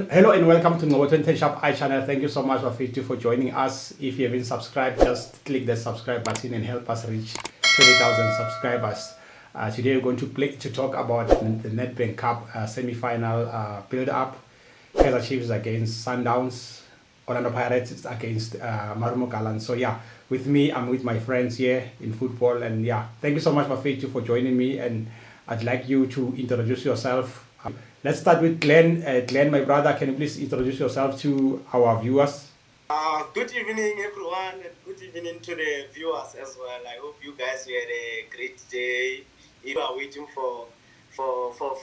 Hello and welcome to Ngobo Shop I channel. Thank you so much for joining us. If you haven't subscribed, just click the subscribe button and help us reach 20,000 subscribers. Today we're going to talk about the Nedbank Cup semi-final build-up. Kaizer Chiefs against Sundowns. Orlando Pirates against Marumo Gallants. So yeah, with me, I'm with my friends here in football, and yeah, thank you so much for joining me. And I'd like you to introduce yourself. Let's start with Glenn. Glenn, my brother, can you please introduce yourself to our viewers? Good evening, everyone, and good evening to the viewers as well. I hope you guys had a great day. You are waiting for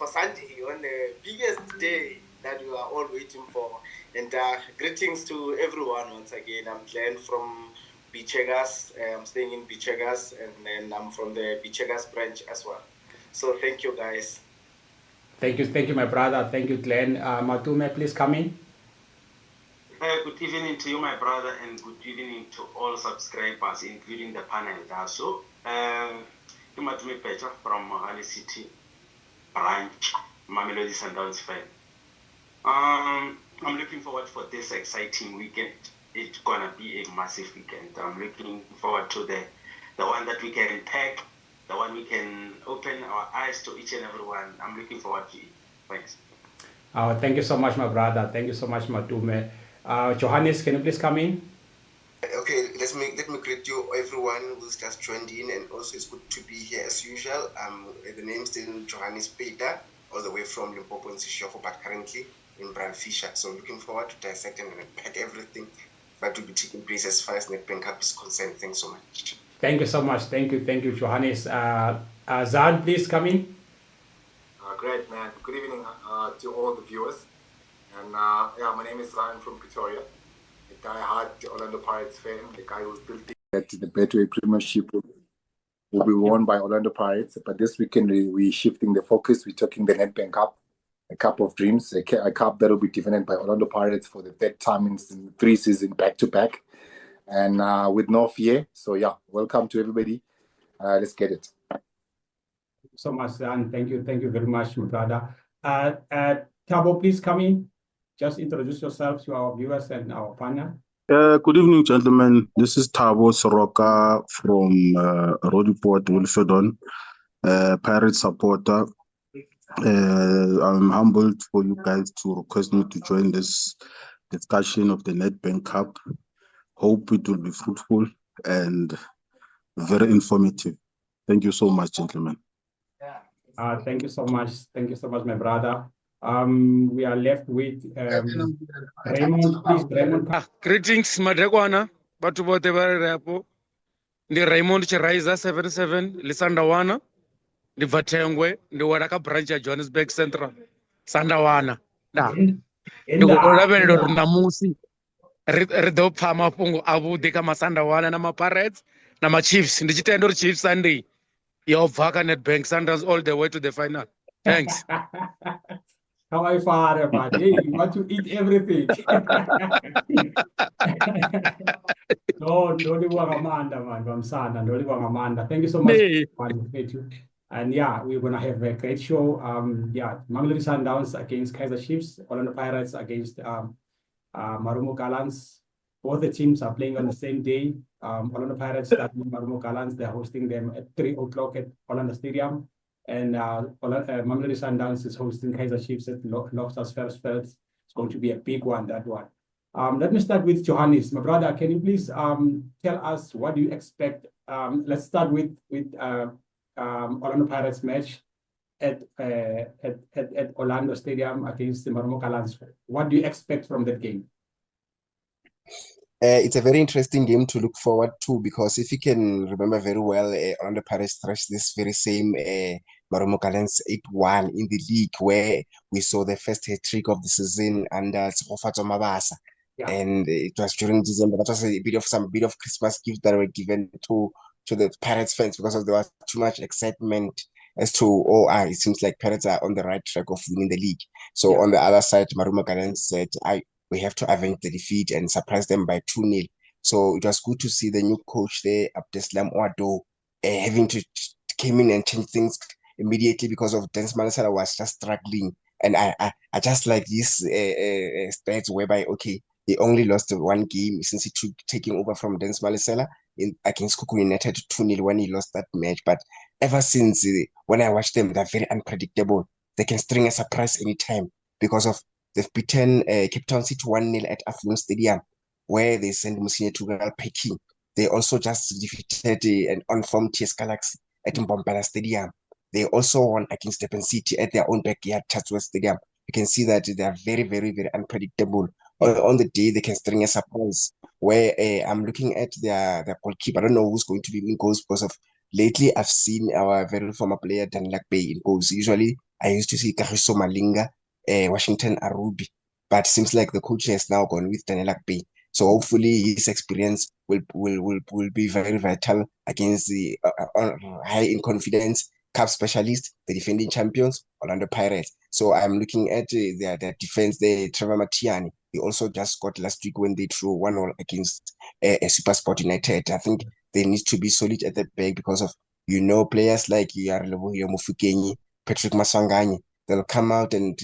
Sunday on the biggest day that you are all waiting for. And greetings to everyone once again. I'm Glenn from Bichegas. I'm staying in Bichegas, and then I'm from the Bichegas branch as well. So thank you, guys. Thank you, my brother. Thank you, Glenn. Matume, please come in. Good evening to you, my brother, and good evening to all subscribers, including the panel. So, Matume Pecha from Ali City branch, Mamelodi Sundowns fan. I'm looking forward for this exciting weekend. It's gonna be a massive weekend. I'm looking forward to the one that we can pack, the one we can open our eyes to each and every one. I'm looking forward to it. Thanks. Thank you so much, my brother. Thank you so much, Matume. Johannes, can you please come in? Okay, let me greet you everyone who's just joined in, and also it's good to be here as usual. The name is still Johannes Peter, all the way from Limpopo and Seshofo, but currently in Brandfisher. So looking forward to dissecting and unpack everything that will be taking place as far as Nedbank Cup is concerned. Thanks so much. Thank you so much. Thank you, Johannes. Zan, please come in. Great, man. Good evening to all the viewers. And yeah, my name is Ryan from Pretoria, a die-hard Orlando Pirates fan, the guy who's built that the Betway Premiership will be won by Orlando Pirates. But this weekend, we're shifting the focus. We're talking the Nedbank Cup, a cup of dreams, a cup that will be defended by Orlando Pirates for the third time in 3 seasons back-to-back, and with no fear. So yeah, welcome to everybody. Let's get it. So much, Zan. Thank you very much, my brother. Tabo, please come in. Just introduce yourself to our viewers and our panel. Good evening, gentlemen. This is Thabo Soroka from Rodiport, Wilfredon, Pirate supporter. I'm humbled for you guys to request me to join this discussion of the Nedbank Cup. Hope it will be fruitful and very informative. Thank you so much, gentlemen. Thank you so much. Thank you so much, my brother. We are left with Raymond. Please, Raymond. Greetings, Madregwana. Batu bote bare rapo. Ndi Raymond Chiraiza 77 Lisandawana. Ndi Vatengwe. Ndi Waraka branch ya Johannesburg Central. Sandawana. Da. Ndi kulavhelelo ri namusi ri ḓo pfha mafhungo avhuḓi kha masandawana na ma-Pirates na ma-Chiefs. Ndi tshi tenda uri Chiefs Sunday yo bva kha Nedbank Sundowns all the way to the final. Thanks. How are you, father, man? Hey, you want to eat everything. No, don't Amanda, man. I'm sad. Don't Amanda. Thank you so much. Thank you. And yeah, we're gonna have a great show. Yeah, Mamelodi Sundowns against Kaizer Chiefs, Orlando Pirates against Marumo Gallants. Both the teams are playing on the same day. Orlando Pirates starting Marumo Gallants. They're hosting them at 3 o'clock at Orlando Stadium. And Mamelodi Sundowns is hosting Kaizer Chiefs at Loftus Versfeld. It's going to be a big one, that one. Let me start with Johannes. My brother, can you please tell us what do you expect? Let's start with Orlando Pirates match at Orlando Stadium against the Marumo Gallants. What do you expect from that game? It's a very interesting game to look forward to, because if you can remember very well, Orlando Pirates thrashed this very same Marumo Gallants 8-1 in the league, where we saw the first hat-trick of the season under Tshegofatso Mabasa. Yeah. And it was during December. That was a bit of Christmas gifts that were given to the Pirates fans, because there was too much excitement as to, it seems like Pirates are on the right track of winning the league. So yeah. On the other side, Marumo Gallants said, we have to avenge the defeat and surprise them by 2-0. So it was good to see the new coach there, Abdeslam Ouado, having to came in and change things immediately, because of Dennis Malasala was just struggling And I just like this stats whereby, okay, he only lost one game since he took taking over from Dance Malisela against Kuku United 2-0 when he lost that match. But ever since, when I watch them, they're very unpredictable. They can string a surprise anytime because of they've beaten Cape Town City 1-0 at Aflon Stadium, where they sent Musinya to Peking. They also just defeated an on-form TS Galaxy at Mbombela Stadium. They also won against Durban City at their own backyard, Chatsworth Stadium. You can see that they are very, very, very unpredictable. On the day, they can string a surprise. Where I'm looking at their goalkeeper. I don't know who's going to be in goals because of lately I've seen our very former player Danilak Bay in goals. Usually I used to see Kagiso Malinga, Washington Arubi, but seems like the coach has now gone with Danilak Bay. So hopefully his experience will be very vital against the high in confidence cup specialist, the defending champions, Orlando Pirates. So I'm looking at their defense there, Trevor Matiani. He also just scored last week when they drew 1-0 against Super Sport United. I think they need to be solid at the back because of, players like Yarlebohile Mofokeng, Patrick Maswanganyi. They'll come out and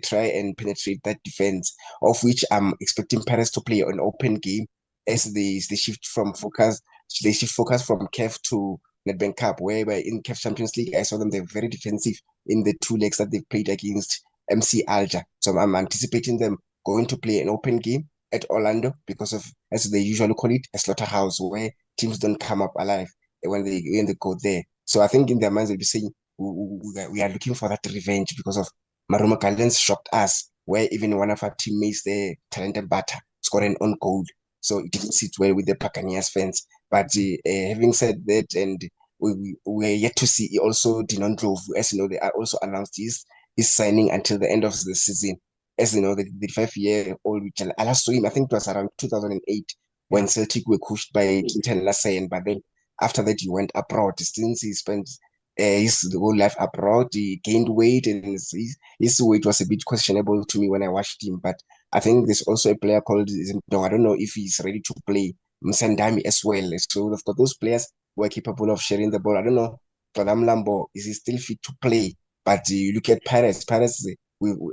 try and penetrate that defense, of which I'm expecting Paris to play an open game as they shift focus from CAF to Nedbank Cup, whereby in CAF Champions League, I saw them, they're very defensive in the 2 legs that they've played against MC Alger. So I'm anticipating them going to play an open game at Orlando because of, as they usually call it, a slaughterhouse where teams don't come up alive when they go there. So I think in their minds they'll be saying, we are looking for that revenge because of Marumo Gallants shocked us, where even one of our teammates, the talented Bata, scored an own goal. So it didn't sit well with the Buccaneers fans. But having said that, and we're yet to see also Dinon Drove, as you know, they are also announced his signing until the end of the season. As you know, the 5-year-old, I last saw him, I think it was around 2008 when Celtic were coached by Quinten Lassen, but then after that he went abroad. Since he spent his whole life abroad, he gained weight, and his weight was a bit questionable to me when I watched him. But I think there's also a player called Zimdong. I don't know if he's ready to play. Msandami as well. So they've got those players who are capable of sharing the ball. I don't know, Todam Lambo, is he still fit to play? But you look at Pirates,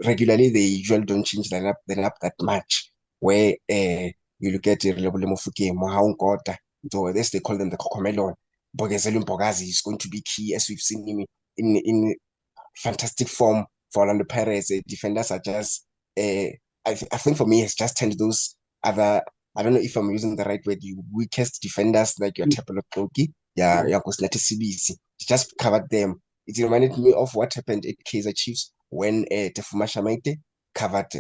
regularly, they usually don't change the lineup that much. Where you look at Relebole Mofuke, Mohaung Kota, so this they call them the Cocomelon. Bogezelu Bogazi is going to be key, as we've seen him in fantastic form for Orlando Pirates. Defenders are just, I think for me, it's just turned those other, I don't know if I'm using the right word, the weakest defenders like your Tepelo Kroki, your Koslete CBC. Just covered them. It reminded me of what happened at Kaizer Chiefs when Tefuma Shamaite covered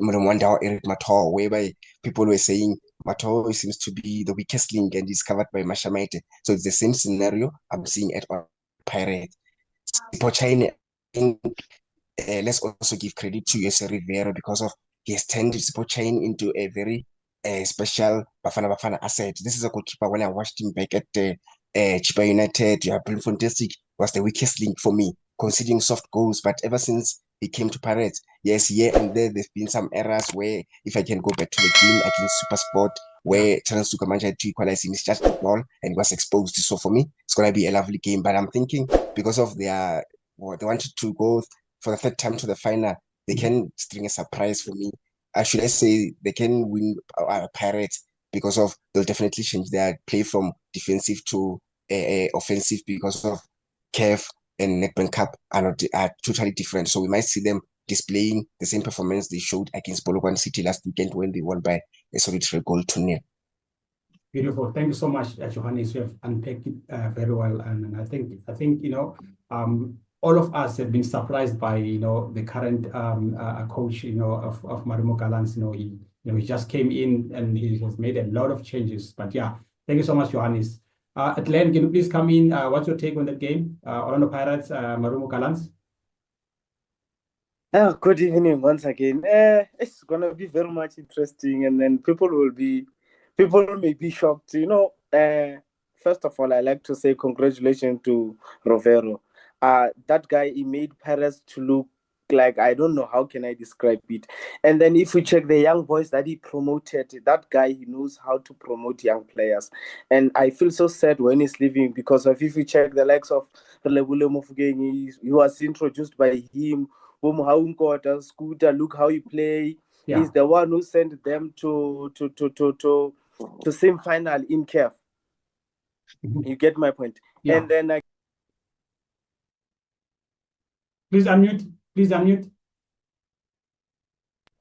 Mulumwanda Eric Matao, whereby people were saying Matao seems to be the weakest link and is covered by Mashamaite. So it's the same scenario I'm seeing at Pirates. Sipochaine, let's also give credit to Jose Rivera because of he has turned Sipochaine into a very special Bafana asset. This is a goalkeeper. When I watched him back at Chiba United, Bloemfontein was the weakest link for me, conceding soft goals. But ever since he came to Pirates, yes, here and there's been some errors where, if I can go back to the game against Super Sport, where Terence Sukamanja had to equalize in his just the ball and was exposed. So for me, it's going to be a lovely game. But I'm thinking because of they wanted to go for the third time to the final, they can string a surprise for me. Should I say they can win Pirates because of they'll definitely change their play from defensive to offensive because of CAF and Nedbank Cup are totally different. So we might see them displaying the same performance they showed against Polokwane City last weekend when they won by a solitary goal to nil. Beautiful. Thank you so much, Johannes. You have unpacked it very well, and I think all of us have been surprised by the current coach of Marumo Gallants. He just came in and he has made a lot of changes. But yeah, thank you so much, Johannes. Atlan, can you please come in? What's your take on that game? Orlando Pirates, Marumo Gallants. Good evening once again. It's gonna be very much interesting, and then people may be shocked. First of all, I like to say congratulations to Rovero. That guy, he made Paris to look like, I don't know how can I describe it. And then if we check the young boys that he promoted, that guy, he knows how to promote young players. And I feel so sad when he's leaving because if you check the likes of Relebole Mofokeng, he was introduced by him, Scooter, look how you play. Yeah. He's the one who sent them to semi-final in CAF. You get my point. Yeah. And then Please unmute.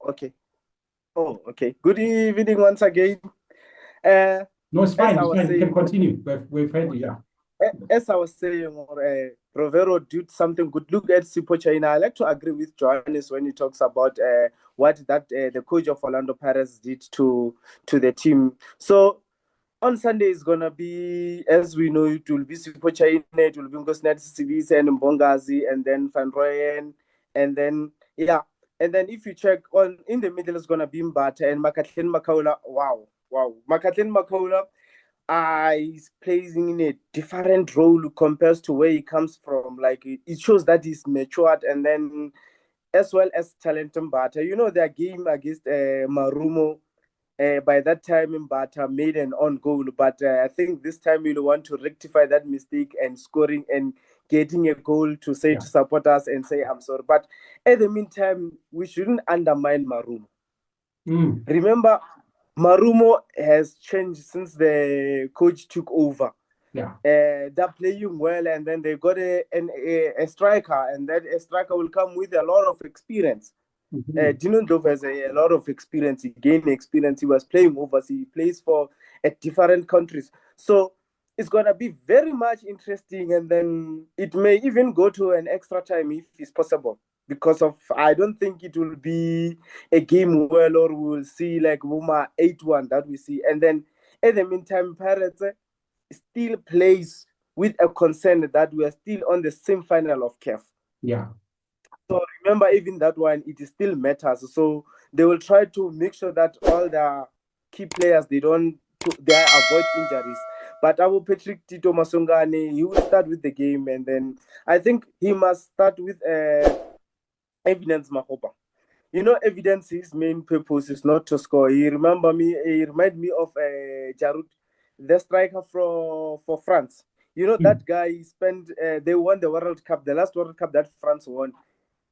Okay. Oh, okay. Good evening once again. No, it's fine. as I was You can saying- continue. We've heard you. Yeah. As I was saying, Rovero did something good. Look at Sipochaina. I like to agree with Johannes when he talks about what the coach of Orlando Pirates did to the team. So on Sunday is gonna be, as we know, it will be Sipochaina, it will be Ngosnet Sivise and Mbongazi, and then Van Rooyen, and then and then if you check on in the middle is gonna be Mbata and Makatlin Makaula. Wow, Makatlin Makaula is playing in a different role compared to where he comes from. Like it shows that he's matured, and then as well as talent Mbata. You know, their game against Marumo. By that time, Mbata made an own goal, but I think this time we'll want to rectify that mistake and scoring and getting a goal to say to support us and say I'm sorry. But at the meantime, we shouldn't undermine Marumo. Remember, Marumo has changed since the coach took over. Yeah. They're playing well, and then they got a striker, and that striker will come with a lot of experience. Dino Dove has a lot of experience. He gained experience. He was playing overseas. He plays for different countries. So it's gonna be very much interesting, and then it may even go to an extra time if it's possible. Because of, I don't think it will be a game well, or we will see like Wuma 8-1 that we see. And then at the meantime, Pirates still plays with a concern that we are still on the same final of CAF. Yeah. So remember, even that one, it still matters. So they will try to make sure that all the key players, they avoid injuries. But our Patrick Tito Masongane, he will start with the game, and then I think he must start with Evidence Mahopa. You know, Evidence, his main purpose is not to score. He remind me of Jarud, the striker for France. You know, that guy they won the World Cup, the last World Cup that France won.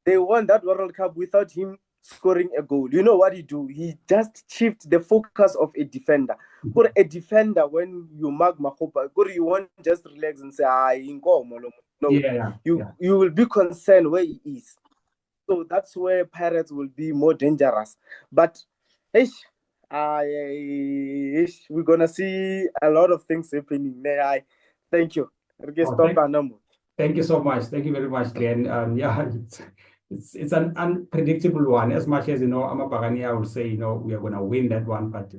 They won that World Cup without him scoring a goal. You know what he do? He just shift the focus of a defender. For a defender, when you mark Mahopa, you won't just relax and say, no. You will be concerned where he is. So that's where Pirates will be more dangerous. But we're gonna see a lot of things happening. Thank you. Thank you so much. Thank you very much, Glenn. It's an unpredictable one. As much as Amapagania will say, we are gonna win that one, but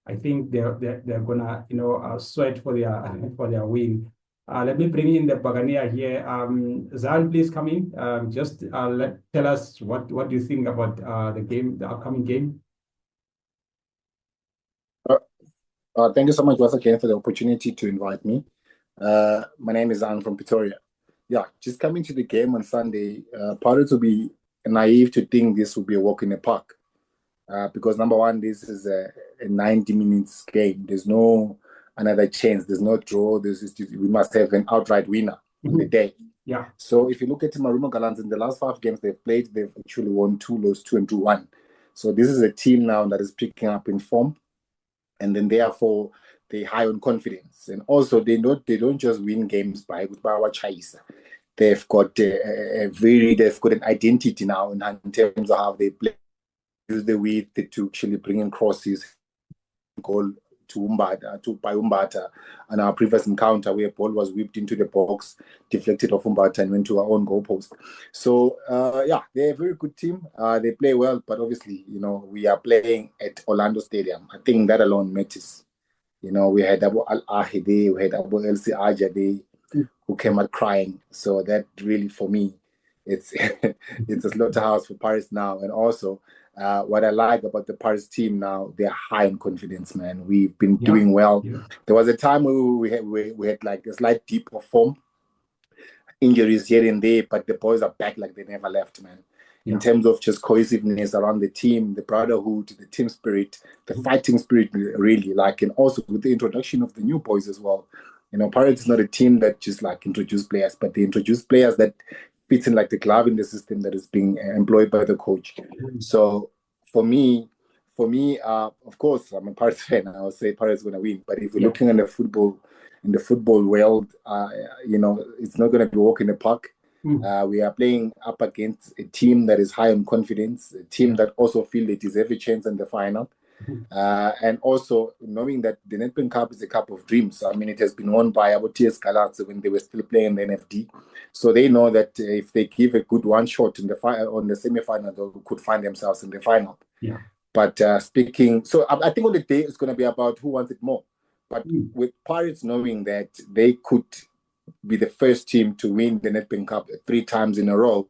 I think they're gonna sweat for their win. Let me bring in the Bagania here. Zan, please come in. Tell us what do you think about the upcoming game. Thank you so much once again for the opportunity to invite me. My name is Zan from Pretoria. Just coming to the game on Sunday, Pirates will be naive to think this will be a walk in the park. Because number one, this is a 90 minutes game. There's no another chance. There's no draw. We must have an outright winner on the day. Yeah. So if you look at Marumo Gallants, in the last 5 games they've played, they've actually won 2, lost 2, and drew 1. So this is a team now that is picking up in form, and then therefore they high on confidence. And also they don't just win games by our chaser. They've got they've got an identity now in terms of how they play. Use the width to actually bring in crosses, goal to Umbata, and our previous encounter where ball was whipped into the box, deflected off Umbata and went to our own goal post. So they're a very good team. They play well, but obviously, we are playing at Orlando Stadium. I think that alone matters. We had Abu Al Ahidi, we had Abu LC Ajade, who came out crying. So that really, for me, it's a slaughterhouse for Paris now. And also, what I like about the Paris team now, they're high in confidence, man. We've been doing well. Yeah. There was a time where we had like a slight dip of form, injuries here and there, but the boys are back like they never left, man. In terms of just cohesiveness around the team, the brotherhood, the team spirit, the fighting spirit, really, and also with the introduction of the new boys as well. Pirates is not a team that just introduce players, but they introduce players that fits in like the glove in the system that is being employed by the coach. So for me, of course, I'm a Pirates fan. I will say Pirates going to win. But if we're looking in the football world, it's not going to be a walk in the park. We are playing up against a team that is high on confidence, a team that also feel they deserve a chance in the final. And also knowing that the Nedbank Cup is a cup of dreams. I mean, it has been won by Kaizer Gallants when they were still playing the NFD. So they know that if they give a good one shot in on the semi-final, they could find themselves in the final. Yeah. But I think on the day it's going to be about who wants it more. But with Pirates knowing that they could be the first team to win the Nedbank Cup 3 times in a row,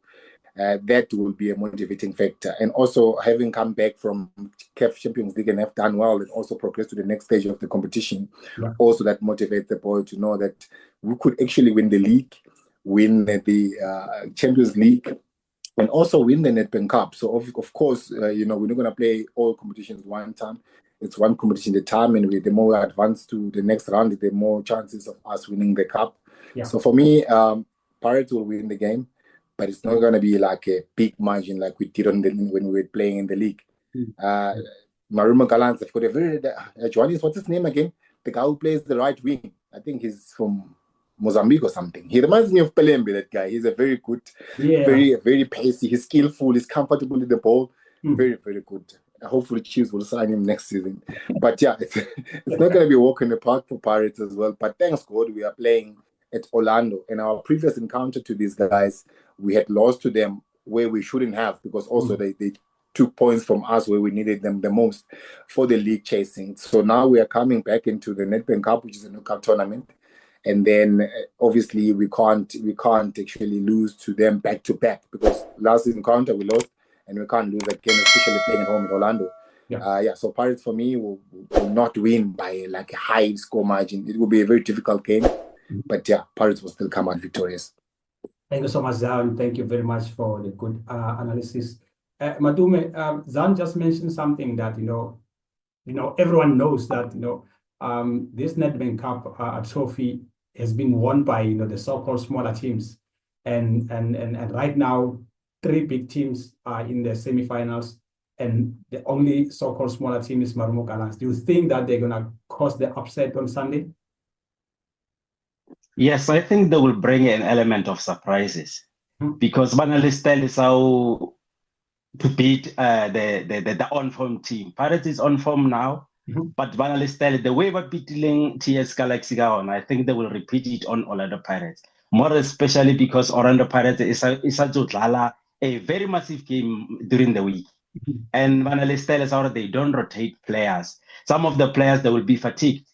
that will be a motivating factor. And also having come back from CAF Champions League and have done well and also progress to the next stage of the competition, also that motivates the boy to know that we could actually win the league, win the Champions League, and also win the Nedbank Cup. So of course, we're not going to play all competitions one time. It's one competition at a time, and the more we advance to the next round, the more chances of us winning the cup. Yeah. So for me, Pirates will win the game, but it's not going to be like a big margin like we did when we were playing in the league. Marumo Gallants, I've got a very Johannes, what's his name again? The guy who plays the right wing. I think he's from Mozambique or something. He reminds me of Pelembe, that guy. He's a very good, very, very pacey. He's skillful. He's comfortable with the ball. Very, very good. Hopefully Chiefs will sign him next season. But yeah, it's not going to be a walk in the park for Pirates as well. But thanks God, we are playing at Orlando. In our previous encounter to these guys, we had lost to them where we shouldn't have, because also they took points from us where we needed them the most for the league chasing. So now we are coming back into the Nedbank Cup, which is a knockout tournament. And then obviously we can't actually lose to them back to back, because last encounter we lost and we can't lose again, especially playing at home in Orlando. So Pirates for me will not win by like a high score margin. It will be a very difficult game, but yeah, Pirates will still come out victorious. Thank you so much, Zan. Thank you very much for the good analysis. Madume, Zan just mentioned something that everyone knows that this Nedbank Cup trophy has been won by the so-called smaller teams, and right now 3 big teams are in the semi-finals, and the only so-called smaller team is Marumo Gallants. Do you think that they're gonna cause the upset on Sunday? Yes, I think they will bring an element of surprises because Panelists is how to beat the on-form team. Pirates is on form now, but Panelists the way we're beating TS Galaxy on, I think they will repeat it on Orlando Pirates. More especially because Orlando Pirates is a very massive game during the week. And Panelists is how they don't rotate players. Some of the players, they will be fatigued.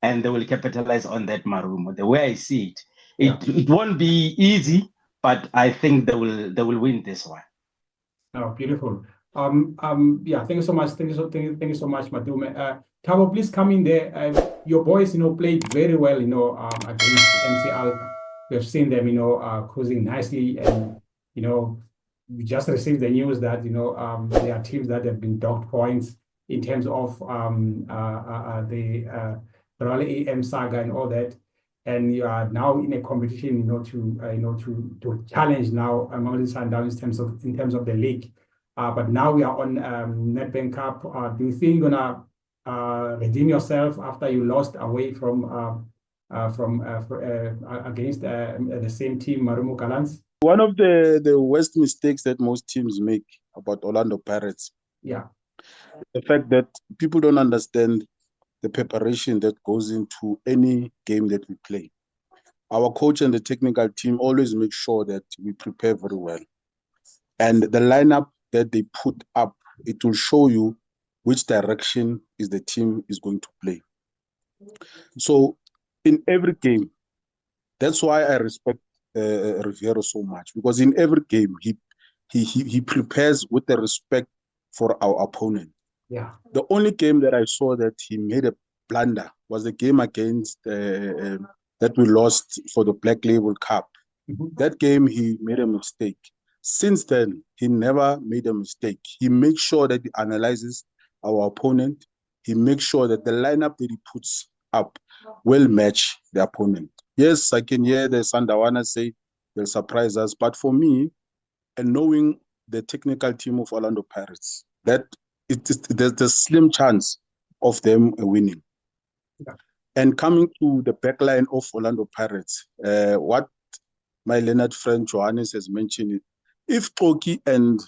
And they will capitalize on that, Marumo. The way I see it, it won't be easy, but I think they will win this one. Oh, beautiful. Thank you so much. Thank you so much, Madume. Tabo, please come in there. Your boys, played very well, against MCL. We have seen them, cruising nicely, and we just received the news that there are teams that have been docked points in terms of the Raleigh AM saga and all that, and you are now in a competition, to challenge now Mamelodi Sundowns in terms of the league. But now we are on Nedbank Cup. Do you think you're gonna redeem yourself after you lost away from against the same team, Marumo Gallants? One of the worst mistakes that most teams make about Orlando Pirates, the fact that people don't understand the preparation that goes into any game that we play. Our coach and the technical team always make sure that we prepare very well. And the lineup that they put up, it will show you which direction is the team is going to play. So in every game, that's why I respect Riviero so much, because in every game, he prepares with the respect for our opponent. The only game that I saw that he made a blunder was the game against that we lost for the Black Label Cup. That game he made a mistake. Since then, he never made a mistake. He makes sure that he analyzes our opponent. He makes sure that the lineup that he puts up will match the opponent. Yes, I can hear the Sandawana say they'll surprise us. But for me, and knowing the technical team of Orlando Pirates, that there's a slim chance of them winning. Yeah. And coming to the backline of Orlando Pirates, what my Leonard friend Johannes has mentioned, if Toki and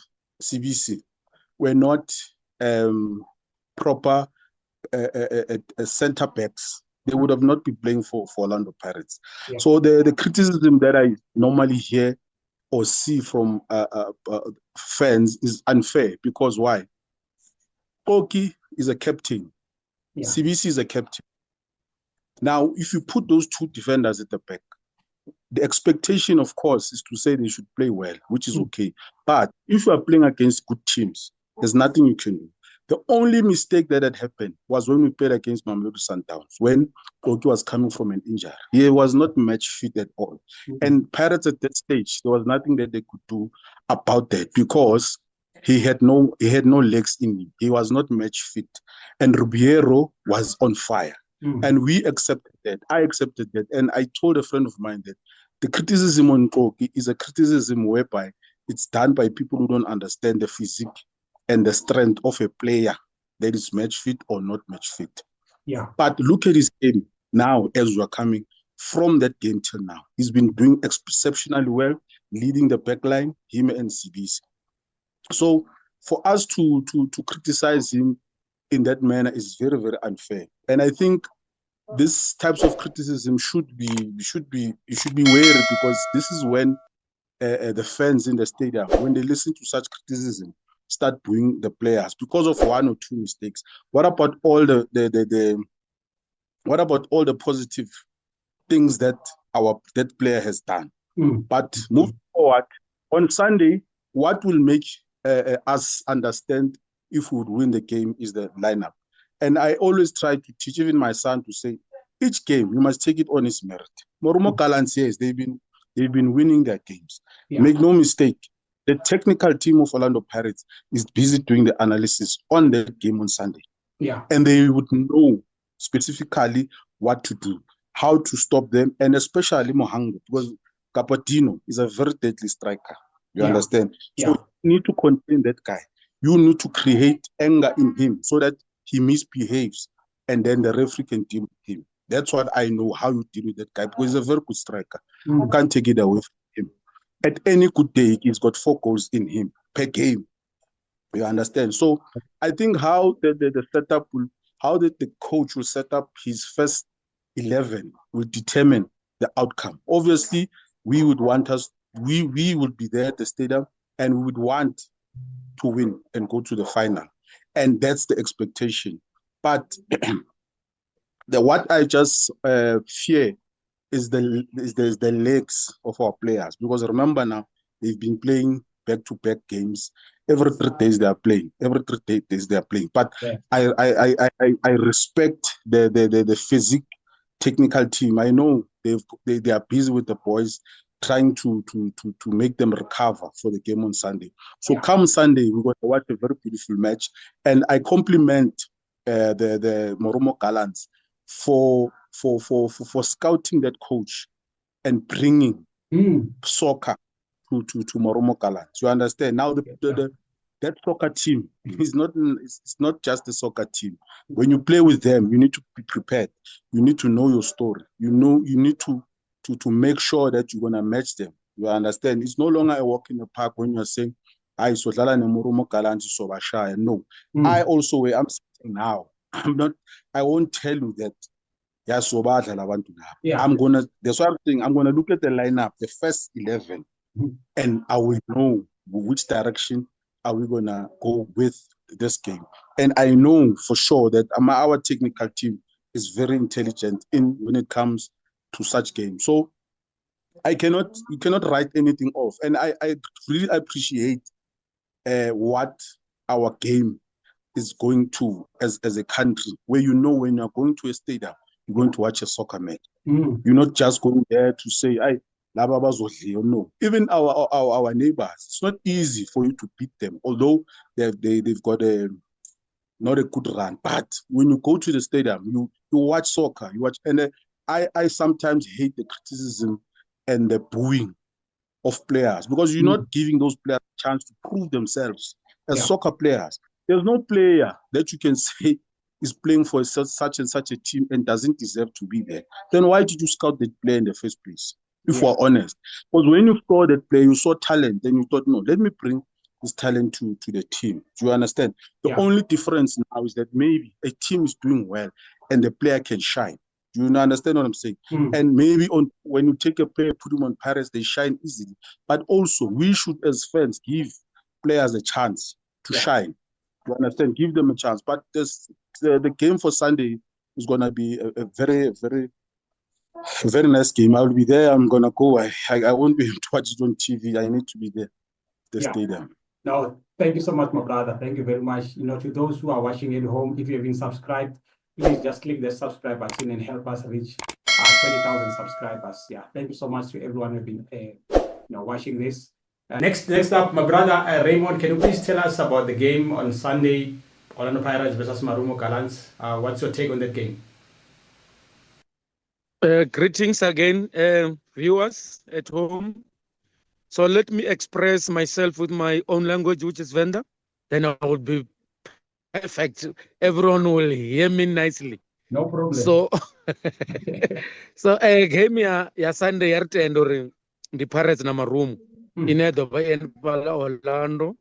CBC were not proper center backs, they would have not been playing for Orlando Pirates. Yeah. So the criticism that I normally hear or see from fans is unfair, because why? Toki is a captain. Yeah. CBC is a captain. Now, if you put those two defenders at the back, the expectation, of course, is to say they should play well, which is okay. But if you are playing against good teams, there's nothing you can do. The only mistake that had happened was when we played against Mamelodi Sundowns, when Koki was coming from an injury. He was not match fit at all. And Pirates at that stage, there was nothing that they could do about that, because he had no legs in him. He was not match fit. And Rubiero was on fire. And we accepted that. I accepted that. And I told a friend of mine that the criticism on Koki is a criticism whereby it's done by people who don't understand the physique and the strength of a player that is match fit or not match fit. Yeah. But look at his game now as we're coming from that game till now. He's been doing exceptionally well, leading the back line, him and CBC. So for us to criticize him in that manner is very, very unfair. And I think these types of criticism should be wary, because this is when the fans in the stadium, when they listen to such criticism, start booing the players because of one or two mistakes. What about all the positive things that that player has done? But moving forward, on Sunday, what will make us understand if we would win the game is the lineup. And I always try to teach even my son to say, each game you must take it on its merit. Marumo Gallants, yes, they've been winning their games. Yeah. Make no mistake, the technical team of Orlando Pirates is busy doing the analysis on the game on Sunday. Yeah. And they would know specifically what to do, how to stop them, and especially Mohango, because Capatino is a very deadly striker. You understand? So you need to contain that guy. You need to create anger in him so that he misbehaves, and then the referee can deal with him. That's what I know, how you deal with that guy, because he's a very good striker. You can't take it away from him. At any good day, he's got 4 goals in him per game. You understand? So I think how the setup will, how the coach will set up his first 11 will determine the outcome. Obviously, we would be there at the stadium, and we would want to win and go to the final. And that's the expectation. But what I just fear is the legs of our players, because remember now, they've been playing back-to-back games. Every 3 days they are playing. But I respect the physique technical team. I know they are busy with the boys, trying to make them recover for the game on Sunday. So come Sunday, we're going to watch a very beautiful match. And I compliment the Marumo Gallants for scouting that coach and bringing soccer to Marumo Gallants. You understand? Now that soccer team is it's not just a soccer team. When you play with them, you need to be prepared. You need to know your story. You need to make sure that you're gonna match them. You understand? It's no longer a walk in the park when you're saying, "I so Marumo Gallants so bashaya." No, I also where I'm sitting now. I won't tell you that. Yeah, so bad. That's why I'm saying I'm gonna look at the lineup, the first 11, and I will know which direction are we gonna go with this game. And I know for sure that our technical team is very intelligent when it comes to such games. So you cannot write anything off. And I really appreciate what our game is going to as a country, where when you're going to a stadium, you're going to watch a soccer match. You're not just going there to say, no. Even our neighbors, it's not easy for you to beat them, although they've got not a good run. But when you go to the stadium, you watch soccer, and I sometimes hate the criticism and the booing of players, because you're not giving those players a chance to prove themselves as soccer players. There's no player that you can say is playing for such and such a team and doesn't deserve to be there. Then why did you scout that player in the first place? If we're honest. Because when you saw that player, you saw talent, then you thought, no, let me bring this talent to the team. Do you understand? The only difference now is that maybe a team is doing well and the player can shine. Do you understand what I'm saying? And maybe when you take a player, put him on Paris, they shine easily. But also, we should, as fans, give players a chance to shine. Do you understand? Give them a chance. But the game for Sunday is going to be a very, very, very nice game. I will be there. I'm going to go. I won't be able to watch it on TV. I need to be there, the stadium. No, thank you so much, my brother. Thank you very much. To those who are watching at home, if you have been subscribed, please just click the subscribe button and help us reach 20,000 subscribers. Yeah, thank you so much to everyone who's been watching this. Next up, my brother Raymond, can you please tell us about the game on Sunday, Orlando Pirates versus Marumo Gallants? What's your take on that game? Greetings again, viewers at home. So let me express myself with my own language, which is Venda. Then I will be perfect. Everyone will hear me nicely. No problem. So, game ya Sunday ya rutendo the Pirates na Marumo ine do ba en bala Orlando.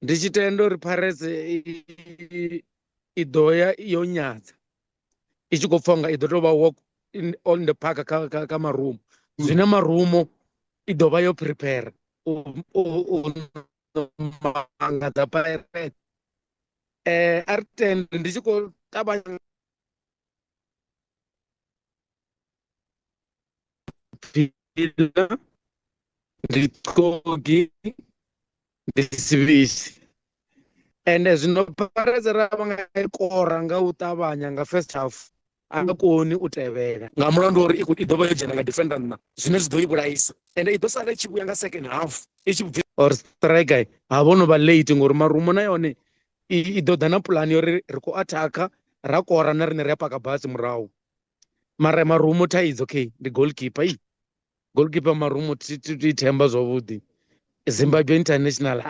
Ndichitendo ri Pirates idoya yonyatsa. Ichikofonga idotoba walk on the park ka Marumo. Zwina Marumo idoba yo prepare manga da Pirates. Arten ndichiko tabanya ndikogi ndisivisi and zvino Pirates ravanga ikora nga utabanya nga first half akoni utevela nga mulandu uri idova yojena nga defender na zvino zvido ibulaisa and idosala ichibuya nga second half ichibvi or striker havono va late ngori Marumo na yone idoda na plan yori riko ataka rakora na rine repaka basi murau mara Marumo is okay the goalkeeper Marumo tithemba zvavudi Zimbabwe International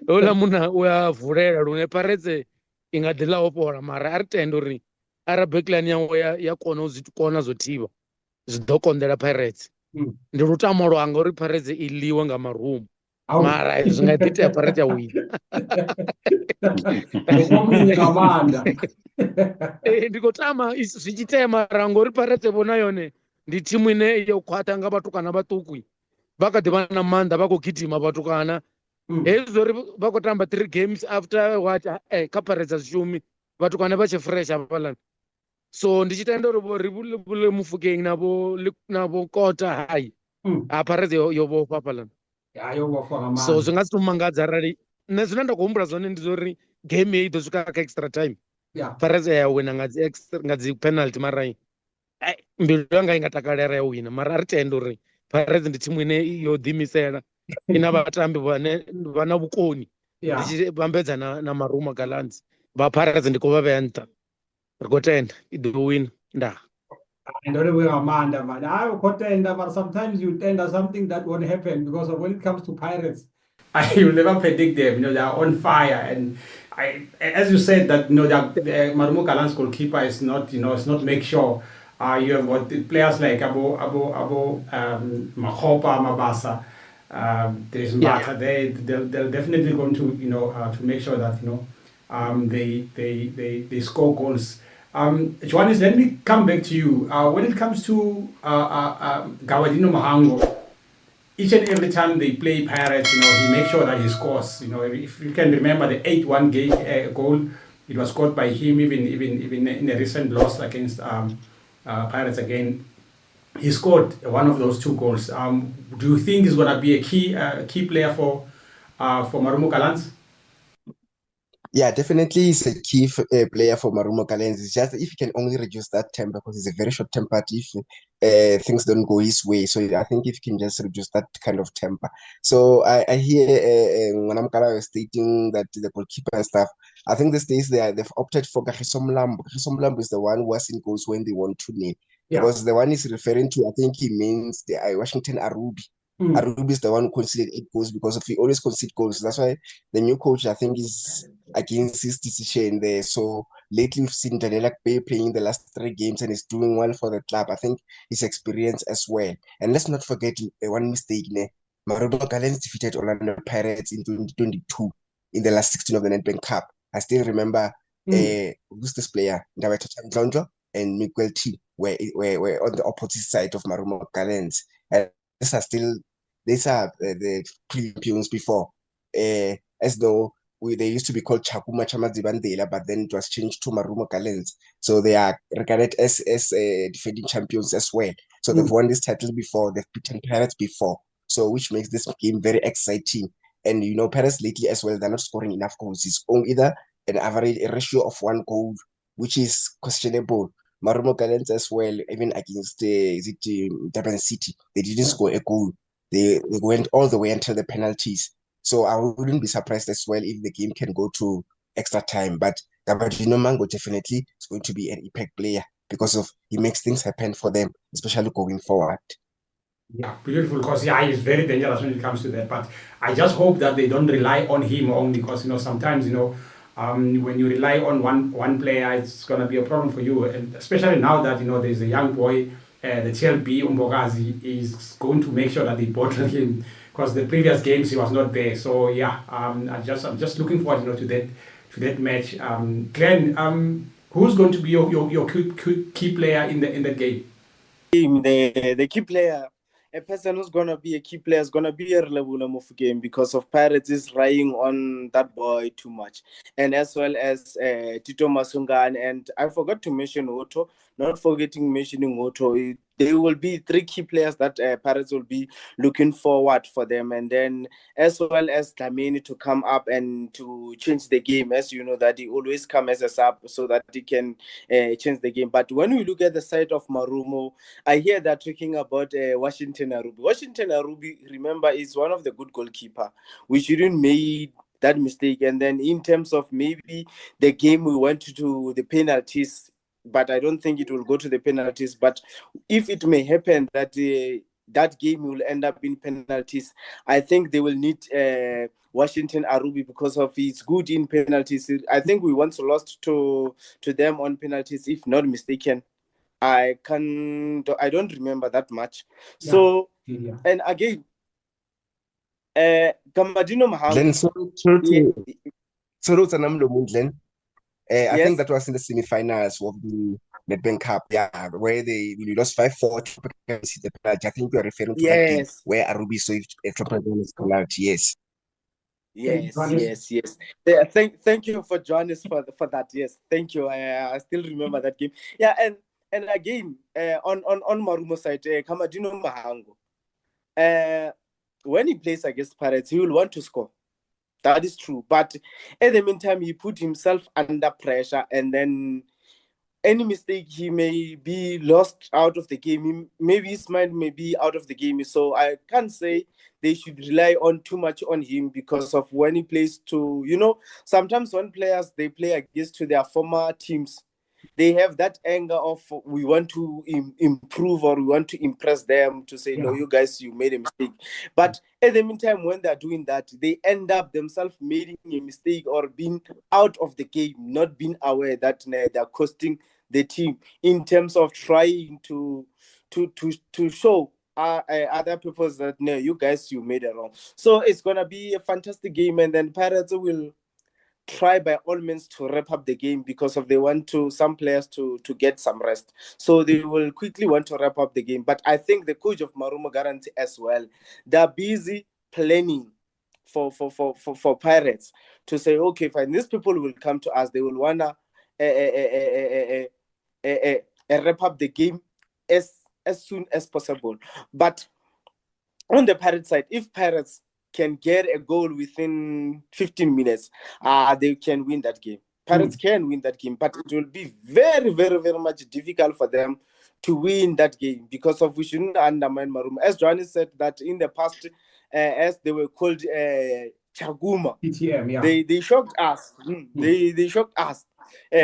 ola muna uyavhulela lune Pirates ingadila opora mara aritendo ri ara backline yangu yakona uzvikona zotiva zvidokondera Pirates ndi rutamo rwanga uri Pirates iliwe nga Marumo mara zvingadita Pirates yawina ndikotama zvichitema rango uri Pirates vona yone ndi timu ine yokwata nga vatukana vatukwi vakati vana manda vakogidhima vatukana hezori vakotamba 3 games after what kaparedza zvishumi vatukana vachifresh apalana so ndichitenda ri mufukeng navo kota hai aparedza yovofa palana so zvingasitomangadzwa rari nezvino ndakuhumbura zvone ndizori game iyi idosvika extra time paredza yawina ngadzi penalty marai mbilu yanga ingatakarira yawina mara aritendo ri Pirates ndi timu ine yodhimisela ina vatambi vana vukoni ndichivambedza na Marumo Gallants vaPirates ndiko vaventa rikotenda idowina nda Don't worry, Amanda, man. I will contend, but sometimes you tend to something that won't happen because when it comes to Pirates, you never predict them. They are on fire, and as you said, that the Marumo Gallants goalkeeper is not, it's not make sure. You have got players like Abu Mahopa, Mabasa. There's Mbata there. They're definitely going to to make sure that they score goals. Johannes, let me come back to you. When it comes to Gawadino Mahango, each and every time they play Pirates, he makes sure that he scores. If you can remember the 8-1 goal, it was scored by him. Even in the recent loss against Pirates again, he scored one of those 2 goals. Do you think he's going to be a key player for Marumo Gallants? Yeah, definitely he's a key player for Marumo Gallants. It's just if he can only reduce that temper, because he's a very short-tempered if things don't go his way. So I think if he can just reduce that kind of temper. So I hear Nwanamkala was stating that the goalkeeper and stuff, I think these days they've opted for Kaizer Chiefs. Kaizer Chiefs is the one who was in goals when they won 2-0. because the one he's referring to, I think he means the Washington Arubi. Arubi is the one who conceded 8 goals because of he always concede goals. That's why the new coach, I think, is against his decision there. So lately we've seen Daniela Bay playing the last 3 games and is doing well for the club. I think his experience as well. And let's not forget one mistake. Marumo Gallants defeated Orlando Pirates in 2022 in the last 16 of the Nedbank Cup. I still remember who's this player? Ndawethu and Miguel T were on the opposite side of Marumo Gallants. And these are the champions before. As though they used to be called Chakuma Chamadzibandela, but then it was changed to Marumo Gallants. So they are regarded as defending champions as well. So they've won this title before, they've beaten Pirates before. So which makes this game very exciting. And Pirates lately as well, they're not scoring enough goals. It's either an average a ratio of 1 goal, which is questionable. Marumo Gallants as well, even against Durban City, they didn't score a goal. They went all the way until the penalties. So I wouldn't be surprised as well if the game can go to extra time. But Gabadino Mango definitely is going to be an impact player because he makes things happen for them, especially going forward. Yeah, beautiful. Because he's very dangerous when it comes to that. But I just hope that they don't rely on him only, because sometimes when you rely on one player, it's gonna be a problem for you. And especially now that there's a young boy, the TLB Umbogazi is going to make sure that they bottle him, because the previous games he was not there. So yeah, I'm just looking forward to that match. Glenn, who's going to be your key player in that game? The key player, a person who's going to be a key player is going to be a Relebula Mofugame, because of Pirates is relying on that boy too much. And as well as Tito Masungan. And I forgot to mention Otto, not forgetting mentioning Otto. There will be 3 key players that Pirates will be looking forward for them. And then as well as Dlamini to come up and to change the game. As you know, that he always comes as a sub so that he can change the game. But when we look at the side of Marumo, I hear that talking about Washington Arubi. Washington Arubi, remember, is one of the good goalkeeper. We shouldn't make that mistake. And then in terms of maybe the game we went to the penalties, but I don't think it will go to the penalties. But if it may happen that that game will end up in penalties, I think they will need Washington Arubi, because of he's good in penalties. I think we once lost to them on penalties, if not mistaken. I don't remember that much. Yeah. So Yeah. And again, Gamadino Glenn, Mahango. Glenn. I think that was in the semi-finals of the Nedbank Cup, where we lost 5-4 to the penalty. I think you are referring to that game where Arubi saved a Tropicalis penalty. Yes. Yes. Thank you for joining us for that. Yes, thank you. I still remember that game. Yeah, and again, on Marumo side, Kamadino Mahango, when he plays against Pirates, he will want to score. That is true. But at the meantime, he put himself under pressure, and then any mistake, he may be lost out of the game. Maybe his mind may be out of the game. So I can't say they should rely on too much on him, because of when he plays to, sometimes when players, they play against to their former teams, they have that anger of we want to improve, or we want to impress them, to say, no, you guys, you made a mistake. But at the meantime, when they're doing that, they end up themselves making a mistake or being out of the game, not being aware that they're costing the team, in terms of trying to show other people that, no, you guys, you made it wrong. So it's going to be a fantastic game, and then Pirates will try by all means to wrap up the game, because of they want some players to get some rest. So they will quickly want to wrap up the game. But I think the coach of Marumo Gallants as well, they're busy planning for Pirates to say, okay, fine, these people will come to us. They will wanna wrap up the game as soon as possible. But on the Pirates side, if Pirates can get a goal within 15 minutes, they can win that game. Pirates can win that game, but it will be very, very, very much difficult for them to win that game, because of we shouldn't undermine Marumo. As Johnny said, that in the past, as they were called Chaguma, PTM, yeah. they shocked us. They shocked us.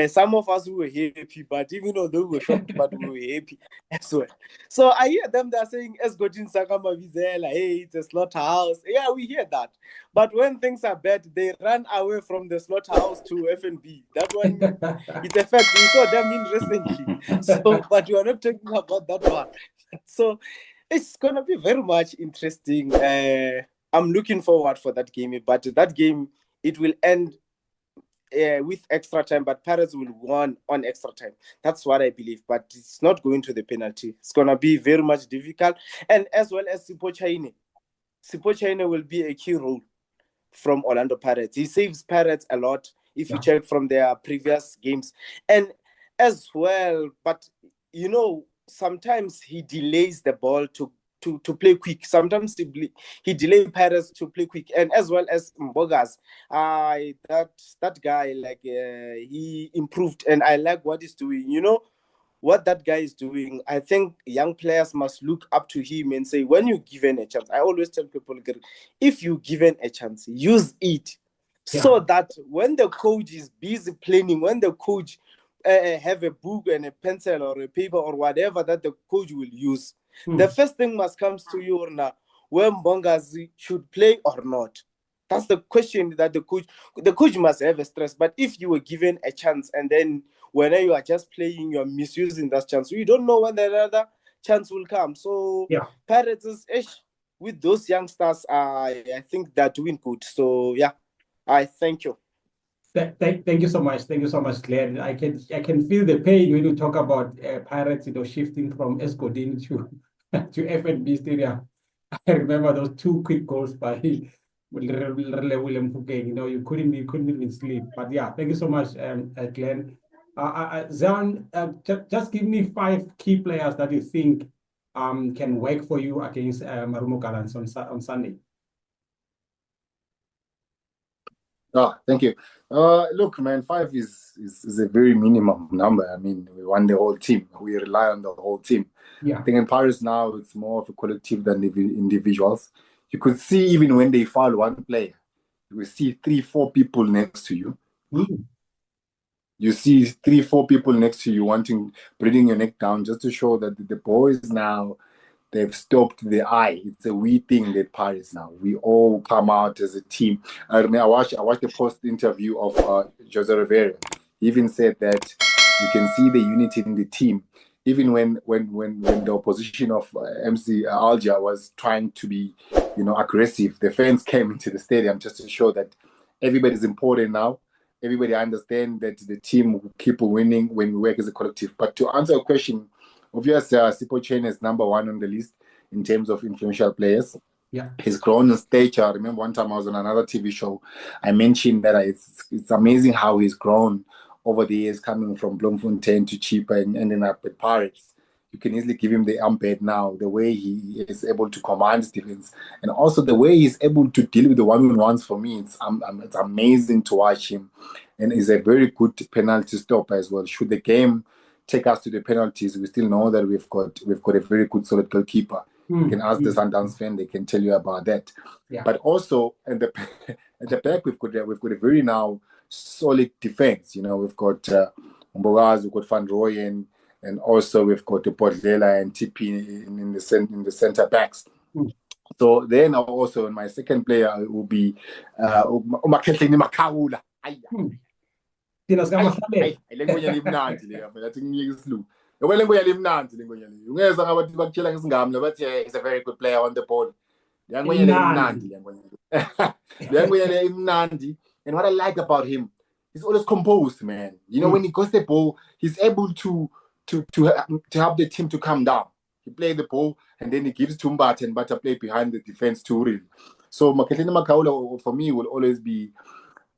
some of us were happy, but even though they were shocked, but we were happy as well. So I hear them, they're saying, Esgotin Sakama Vizela, hey, it's a slaughterhouse. Yeah, we hear that. But when things are bad, they run away from the slaughterhouse to FNB. That one, it's a fact. We saw them in recently. So, but we are not talking about that one. So it's going to be very much interesting. I'm looking forward for that game, but that game, it will end with extra time, but Pirates will win on extra time. That's what I believe, but it's not going to the penalty. It's going to be very much difficult. And as well as Sipo Chaine will be a key role from Orlando Pirates. He saves Pirates a lot if you check from their previous games. And as well, but you know, sometimes he delays the ball to play quick. Sometimes he delays Pirates to play quick. And as well as Mbogas, that guy, like, he improved. And I like what he's doing. You know, what that guy is doing, I think young players must look up to him and say, when you're given a chance, I always tell people, if you're given a chance, use it. So that when the coach is busy planning, when the coach have a book and a pencil or a paper or whatever that the coach will use, the first thing must come to you now, when Bongazi should play or not. That's the question that the coach must have a stress. But if you were given a chance and then when you are just playing, you're misusing that chance, you don't know when the other chance will come. So Pirates is with those youngsters, I think they're doing good. So I thank you. Thank you so much. Thank you so much, Glenn. I can feel the pain when you talk about Pirates, shifting from Eskodin to FNB Stadium. I remember those 2 quick goals by William Fugeng. You couldn't even sleep. But thank you so much, Glenn. Zan, just give me 5 key players that you think can work for you against Marumo Gallants on Sunday. Thank you. Look, man, 5 is a very minimum number. I mean, we won the whole team. We rely on the whole team. I think in Paris now, it's more of a collective than individuals. You could see even when they foul one player, you will see 3-4 people next to you. You see 3-4 people next to you breathing your neck down just to show that the boys now, they've stopped the eye. It's a we thing that Paris now. We all come out as a team. I watched the post interview of Jose Rivera. He even said that you can see the unity in the team. Even when the opposition of MC Alger was trying to be, aggressive, the fans came into the stadium just to show that everybody's important now. Everybody understands that the team will keep winning when we work as a collective. But to answer your question, obviously, Sipo Chaine is number 1 on the list in terms of influential players. He's grown in stature. I remember one time I was on another TV show. I mentioned that it's amazing how he's grown over the years, coming from Bloemfontein to Chippa and ending up at Pirates. You can easily give him the armband now, the way he is able to command his defense, and also the way he's able to deal with the one-on-ones. For me, it's amazing to watch him, and he's a very good penalty stopper as well. Should the game take us to the penalties, we still know that we've got a very good solid goalkeeper. You can ask the Sundowns fan; they can tell you about that. But also at the back, we've got a very now solid defense. We've got Mbogas, we've got Van Rooyen, and also we've got the Podlela and TP in the center backs. So then also my second player will be Umaketleni Makaula. He's a very good player on the ball. And what I like about him, he's always composed, man. When he goes the ball, he's able to help the team to calm down. He plays the ball and then he gives to Mbata, and Mbata play behind the defense too, really. So Maketleni Makaula for me will always be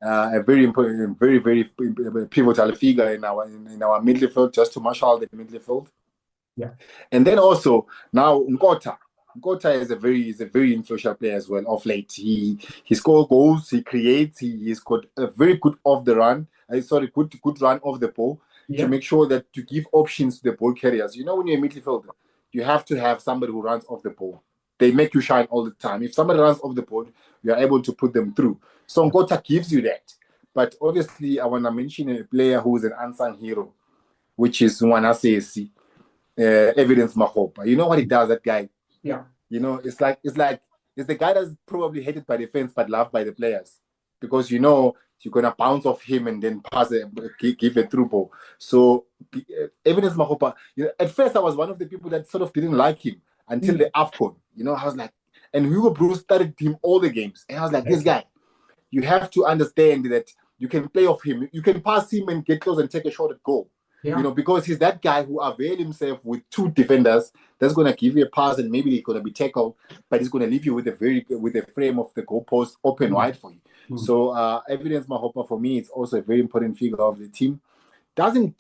a very important, very, very pivotal figure in our midfield, just to marshal the midfield. And then also now Nkota is a very influential player as well of late. He scores goals, he creates, he's got a very good good run off the ball to make sure that to give options to the ball carriers. When you're a midfielder, you have to have somebody who runs off the ball. They make you shine all the time. If somebody runs off the ball, you are able to put them through. So Nkota gives you that. But obviously, I want to mention a player who is an unsung hero, which is Nwanasesi, Evidence Mahopa. You know what he does, that guy? Yeah. You know, it's the guy that's probably hated by the fans but loved by the players, because you know you're gonna bounce off him and then give a through ball. So Evidence Mahopa, you know, at first I was one of the people that sort of didn't like him until the AFCON. You know, I was like, and Hugo Bruce started him all the games, and I was like, this guy, you have to understand that you can play off him, you can pass him and get close and take a shot at goal. Yeah. You know, because he's that guy who availed himself with two defenders that's going to give you a pass and maybe he's going to be tackled, but he's going to leave you with a frame of the goalpost open wide for you. So Evidence Mahopa for me is also a very important figure of the team. Doesn't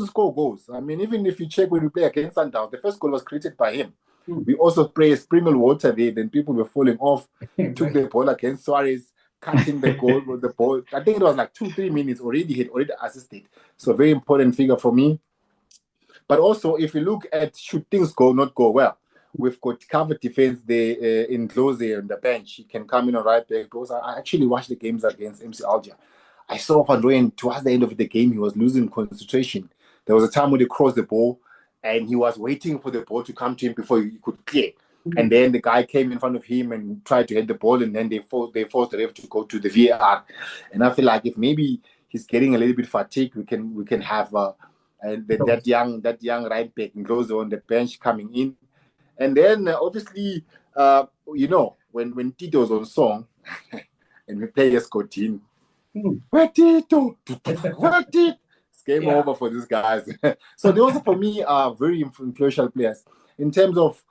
score goals. I mean, even if you check when we play against Sundowns, the first goal was created by him. We also sprayed sprinkle water there, then people were falling off, took the ball against Suarez, cutting the goal with the ball. I think it was like 2-3 minutes already. He had already assisted. So very important figure for me. But also, if you look at should things not go well, we've got covered defense there in Close on the bench. He can come in on right back. Because I actually watched the games against MC Alger. I saw Van Rooyen towards the end of the game, he was losing concentration. There was a time when he crossed the ball and he was waiting for the ball to come to him before he could clear. And then the guy came in front of him and tried to hit the ball, and then they forced the ref to go to the VAR. And I feel like if maybe he's getting a little bit fatigued, we can have that young right back and goes on the bench coming in. And then obviously, you know, when Tito's on song and we play Escotin, where Tito? It's game over for these guys. So those for me are very influential players in terms of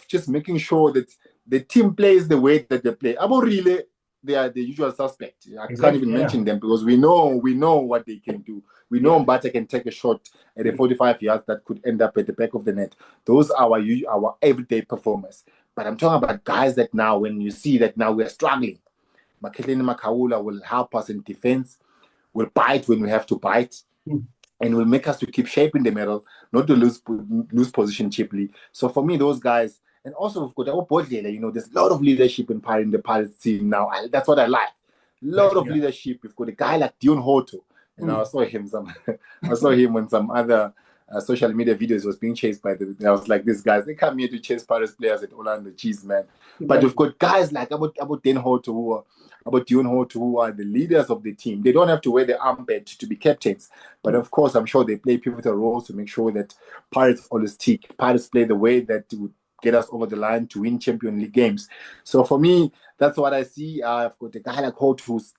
just making sure that the team plays the way that they play. About really, they are the usual suspect. I can't even mention them because we know what they can do. We know Mbata can take a shot at a 45 yards that could end up at the back of the net. Those are our everyday performers. But I'm talking about guys that now, when you see that now we're struggling, Makeleni Makaula will help us in defense, will bite when we have to bite, and will make us to keep shape in the middle, not to lose position cheaply. So for me, those guys, and also we've got our board leader, you know, there's a lot of leadership in the Pirates team now. That's what I like. A lot of leadership. We've got a guy like Dion Hoto. And I saw him on some other social media videos. He was being chased by I was like, these guys, they come here to chase Pirates players at Orlando. Jeez, man. But we've got guys like about Dion Hoto who are the leaders of the team. They don't have to wear the armband to be captains. But of course, I'm sure they play pivotal roles to make sure that Pirates always tick. Pirates play the way that would get us over the line to win Champions League games. So for me, that's what I see. I've got a guy like Hoto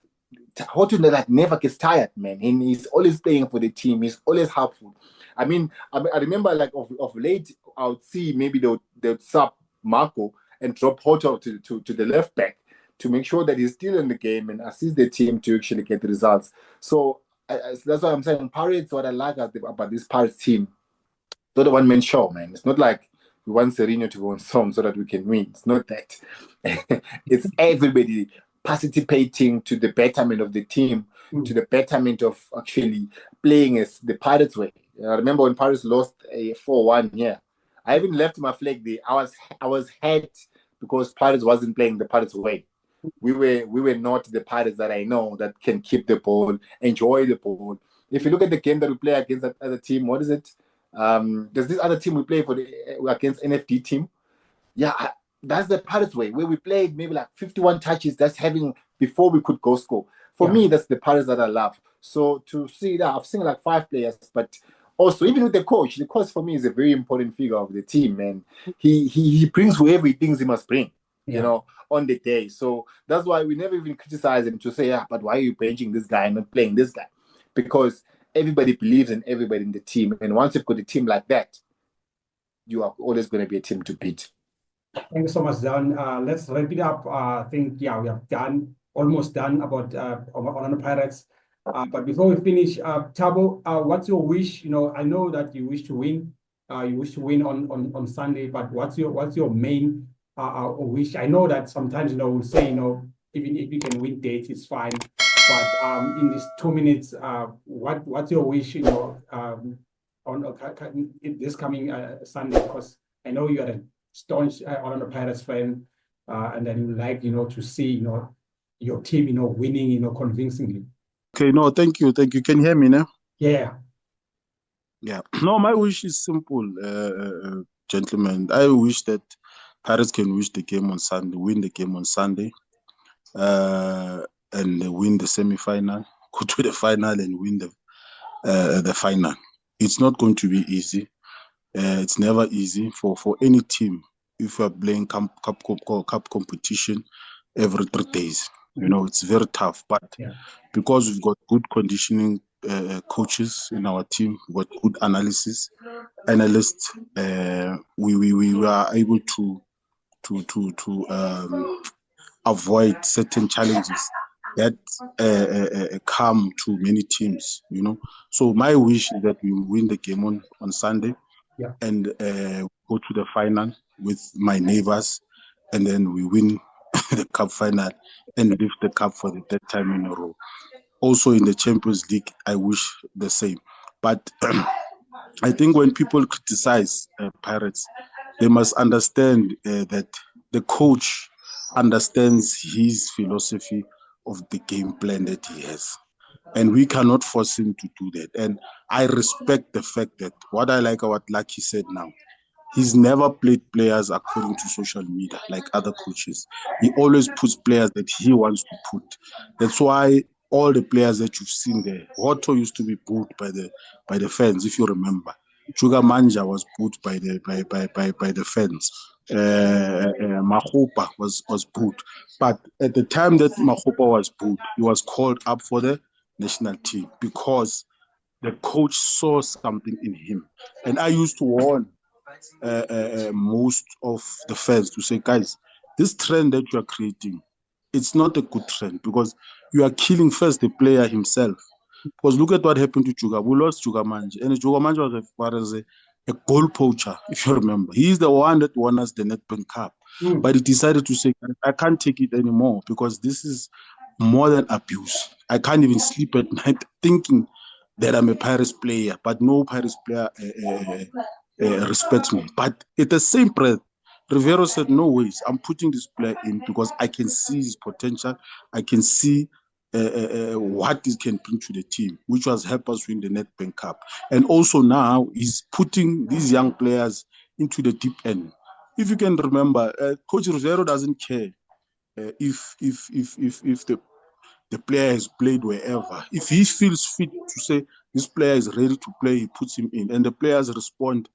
that never gets tired, man. And he's always playing for the team. He's always helpful. I mean, I remember like of late, I would see maybe they would sub Marco and drop Hoto to the left back to make sure that he's still in the game and assist the team to actually get the results. So that's why I'm saying Pirates, what I like about this Pirates team, it's not a one-man show, man. It's not like we want Sereno to go on song so that we can win. It's not that. It's everybody participating to the betterment of the team, to the betterment of actually playing as the Pirates way. I remember when Pirates lost a 4-1 here. I even left my flag there. I was hurt because Pirates wasn't playing the Pirates way. We were not the Pirates that I know that can keep the ball, enjoy the ball. If you look at the game that we play against that other team, what is it? There's this other team we play against NFD team. Yeah, that's the Pirates way, where we played maybe like 51 touches. That's having before we could go score. For me, that's the Pirates that I love. So to see that, I've seen like 5 players, but also even with the coach for me is a very important figure of the team, man. He brings whoever he thinks he must bring, you know, on the day. So that's why we never even criticize him to say, but why are you benching this guy and not playing this guy? Because everybody believes in everybody in the team, and once you've got a team like that, you are always going to be a team to beat. Thank you so much, Dan. Let's wrap it up. I think, we have almost done about Orlando Pirates. But before we finish, Thabo, what's your wish? You know, I know that you wish to win. You wish to win on Sunday, but what's your main wish? I know that sometimes, you know, we'll say, you know, even if you can win dates, it's fine. But in these 2 minutes, what's your wish, you know, on this coming Sunday? Because I know you are a staunch Orlando Pirates fan, and then you like, you know, to see, you know, your team, you know, winning, you know, convincingly. Okay, no, thank you. Can you hear me now? Yeah. Yeah. No, my wish is simple, gentlemen. I wish that Pirates can win the game on Sunday, and win the semi-final, go to the final and win the final. It's not going to be easy. It's never easy for any team if you are playing cup competition every 3 days. It's very tough. But because we've got good conditioning coaches in our team, we've got good analysts, we are able to avoid certain challenges that come to many teams. So my wish is that we win the game on Sunday, and go to the final with my neighbors, and then we win the cup final and lift the cup for the 3rd time in a row. Also in the Champions League, I wish the same. But I think when people criticize Pirates, they must understand that the coach understands his philosophy of the game plan that he has. And we cannot force him to do that. And I respect the fact that what I like what Lucky said now, he's never played players according to social media like other coaches. He always puts players that he wants to put. That's why all the players that you've seen there, Otto used to be booed by the fans, if you remember. Chuga Manja was booed by the fans. Mahopa was booed. But at the time that Mahopa was booed, he was called up for the national team because the coach saw something in him. And I used to warn most of the fans to say, guys, this trend that you are creating, it's not a good trend because you are killing first the player himself. Because look at what happened to Juga. We lost Juga Manje, and Juga Manje was a goal poacher, if you remember. He's the one that won us the Nedbank Cup. But he decided to say, I can't take it anymore because this is more than abuse. I can't even sleep at night thinking that I'm a Pirates player, but no Pirates player respects me. But at the same breath, Rivero said, no ways, I'm putting this player in because I can see his potential. I can see what this can bring to the team, which was help us win the Nedbank Cup. And also now he's putting these young players into the deep end. If you can remember, Coach Rivero doesn't care if the player has played wherever. If he feels fit to say this player is ready to play, he puts him in, and the players respond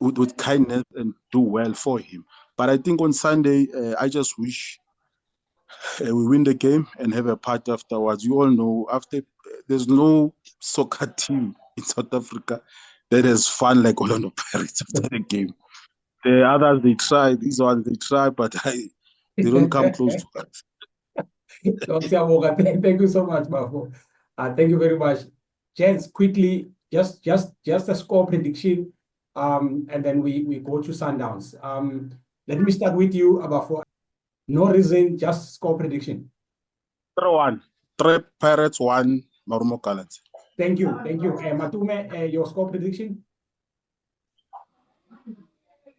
with kindness and do well for him. But I think on Sunday, I just wish we win the game and have a party afterwards. You all know, there's no soccer team in South Africa that has fun like Orlando Pirates after the game. The others, they try. These ones, they try, but they don't come close to us. Thank you so much, Bafo. Thank you very much. Gents, quickly, just a score prediction, and then we go to Sundowns. Let me start with you, Bafo. No reason, just score prediction. 3-1. 3 Pirates, 1 Marumo Gallants. Thank you. Matume, your score prediction?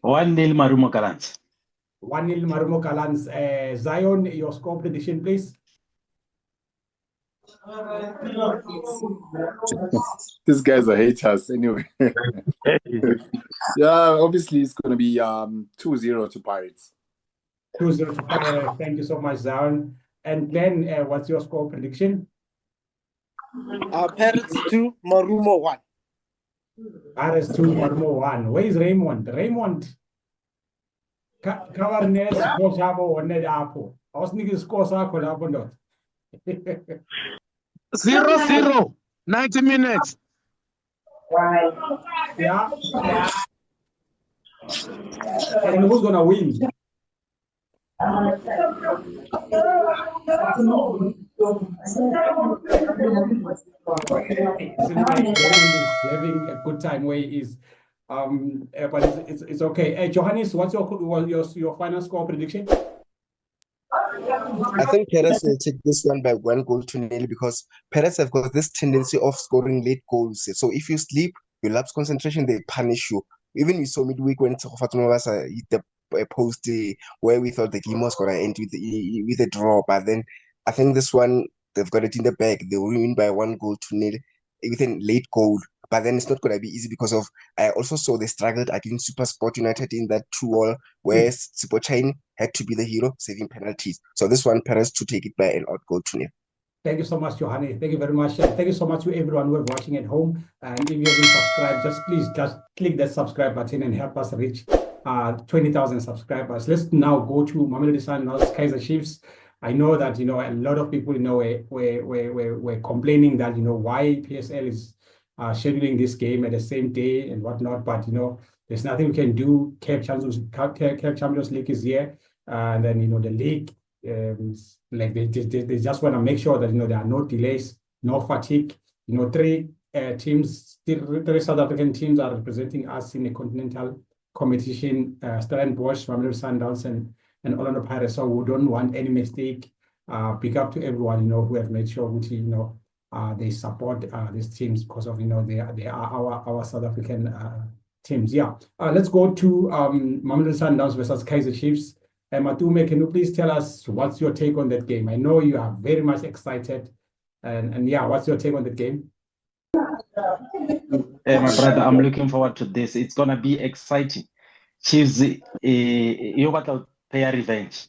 1-0 Marumo Gallants. 1-0 Marumo Gallants. Zion, your score prediction, please. These guys are haters anyway. Yeah, obviously it's going to be 2-0 to Pirates. 2-0 to Pirates. Thank you so much, Zion. And then, what's your score prediction? Pirates 2, Marumo 1. Pirates 2, Marumo 1. Where is Raymond? Raymond. Kavarnes, Kochabo, or Ned Apo. I was thinking score circle up or not. 0-0. 90 minutes. Yeah. And who's gonna win? Is having a good time where he is. But it's okay. Johannes, what's your final score prediction? I think Pirates will take this one by 1-0 because Pirates have got this tendency of scoring late goals. So if you sleep, you lapse concentration, they punish you. Even we saw midweek when Fatuma was hit the post where we thought the game was going to end with a draw. But then I think this one, they've got it in the bag. They will win by 1-0 with a late goal. But then it's not going to be easy because of, I also saw they struggled against Super Sport United in that 2-2, where Sipochain had to be the hero, saving penalties. So this one, Perez to take it by an odd goal to nil. Thank you so much, Johanny. Thank you very much. Thank you so much to everyone who is watching at home. And if you haven't subscribed, just click that subscribe button and help us reach 20,000 subscribers. Let's now go to Mamelodi Sundowns, Kaizer Chiefs. I know that, a lot of people, were complaining that, why PSL is scheduling this game at the same day and whatnot. But, there's nothing we can do. CAF Champions League is here. And then, the league, like they just want to make sure that, there are no delays, no fatigue. Three South African teams are representing us in a continental competition, Stellenbosch, Mamelodi Sundowns, and Orlando Pirates. So we don't want any mistake. Big up to everyone, who have made sure which, they support these teams because of, they are our South African teams. Yeah. Let's go to Mamelodi Sundowns versus Kaizer Chiefs. Matume, can you please tell us what's your take on that game? I know you are very much excited. And yeah, what's your take on the game? Hey, my brother, I'm looking forward to this. It's going to be exciting. Chiefs, you got to pay a revenge,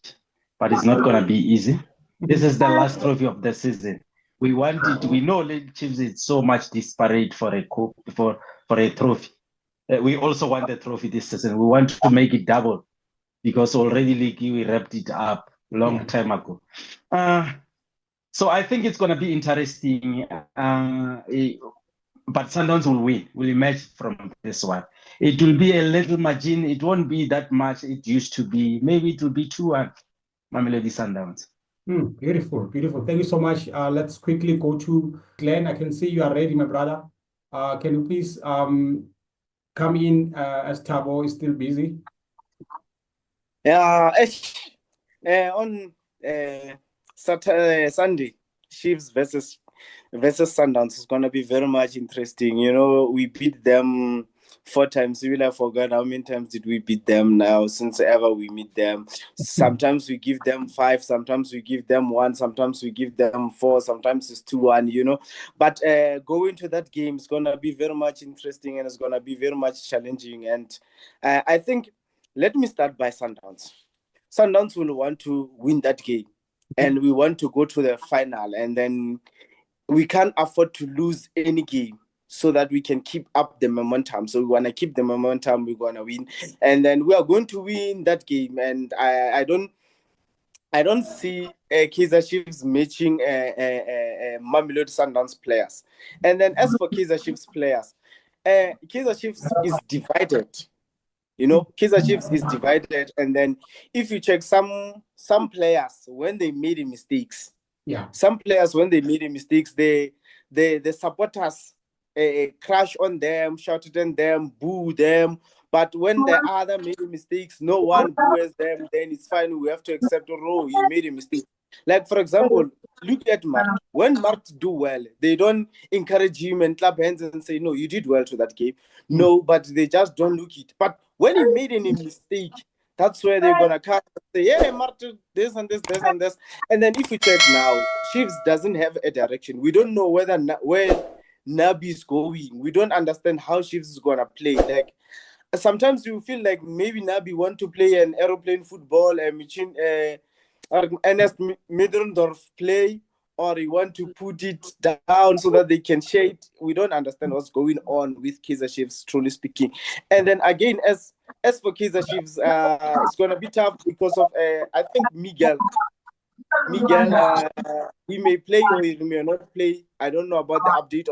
but it's not going to be easy. This is the last trophy of the season. We want it. We know Chiefs is so much disparate for a cup, for a trophy. We also want the trophy this season. We want to make it double because already we wrapped it up long time ago. So I think it's going to be interesting. But Sundowns will win, will emerge from this one. It will be a little margin. It won't be that much it used to be. Maybe it will be 2-1, Mamelodi Sundowns. Beautiful, beautiful. Thank you so much. Let's quickly go to Glenn. I can see you are ready, my brother. Can you please come in as Tabo is still busy? Yeah, on Saturday, Sunday, Chiefs versus Sundowns is going to be very much interesting. We beat them 4 times. We will have forgotten how many times did we beat them now since ever we meet them. Sometimes we give them 5, sometimes we give them 1, sometimes we give them 4, sometimes it's 2-1, But going to that game is going to be very much interesting and it's going to be very much challenging. And I think, let me start by Sundowns. Sundowns will want to win that game and we want to go to the final, and then we can't afford to lose any game so that we can keep up the momentum. So we want to keep the momentum, we're going to win. And then we are going to win that game. And I don't see Kaizer Chiefs matching Mamelodi Sundowns players. And then as for Kaizer Chiefs players, Kaizer Chiefs is divided. Kaizer Chiefs is divided. And then if you check some players, when they made mistakes, some players, when they made mistakes, the supporters crash on them, shouted at them, boo them. But when the other made mistakes, no one boos them, then it's fine. We have to accept, he made a mistake. Like, for example, look at Mark. When Mark do well, they don't encourage him and clap hands and say, no, you did well to that game. No, but they just don't look it. But when he made any mistake, that's where they're going to come and say, yeah, Martin, this and this, this and this. And then if you check now, Chiefs doesn't have a direction. We don't know where Nabi is going. We don't understand how Chiefs is going to play. Like, sometimes you feel like maybe Nabi want to play an aeroplane football, Ernest Middendorf play, or you want to put it down so that they can shade. We don't understand what's going on with Kaizer Chiefs, truly speaking. And then again, as for Kaizer Chiefs, it's going to be tough because of, I think, Miguel, we may play or we may not play. I don't know about the update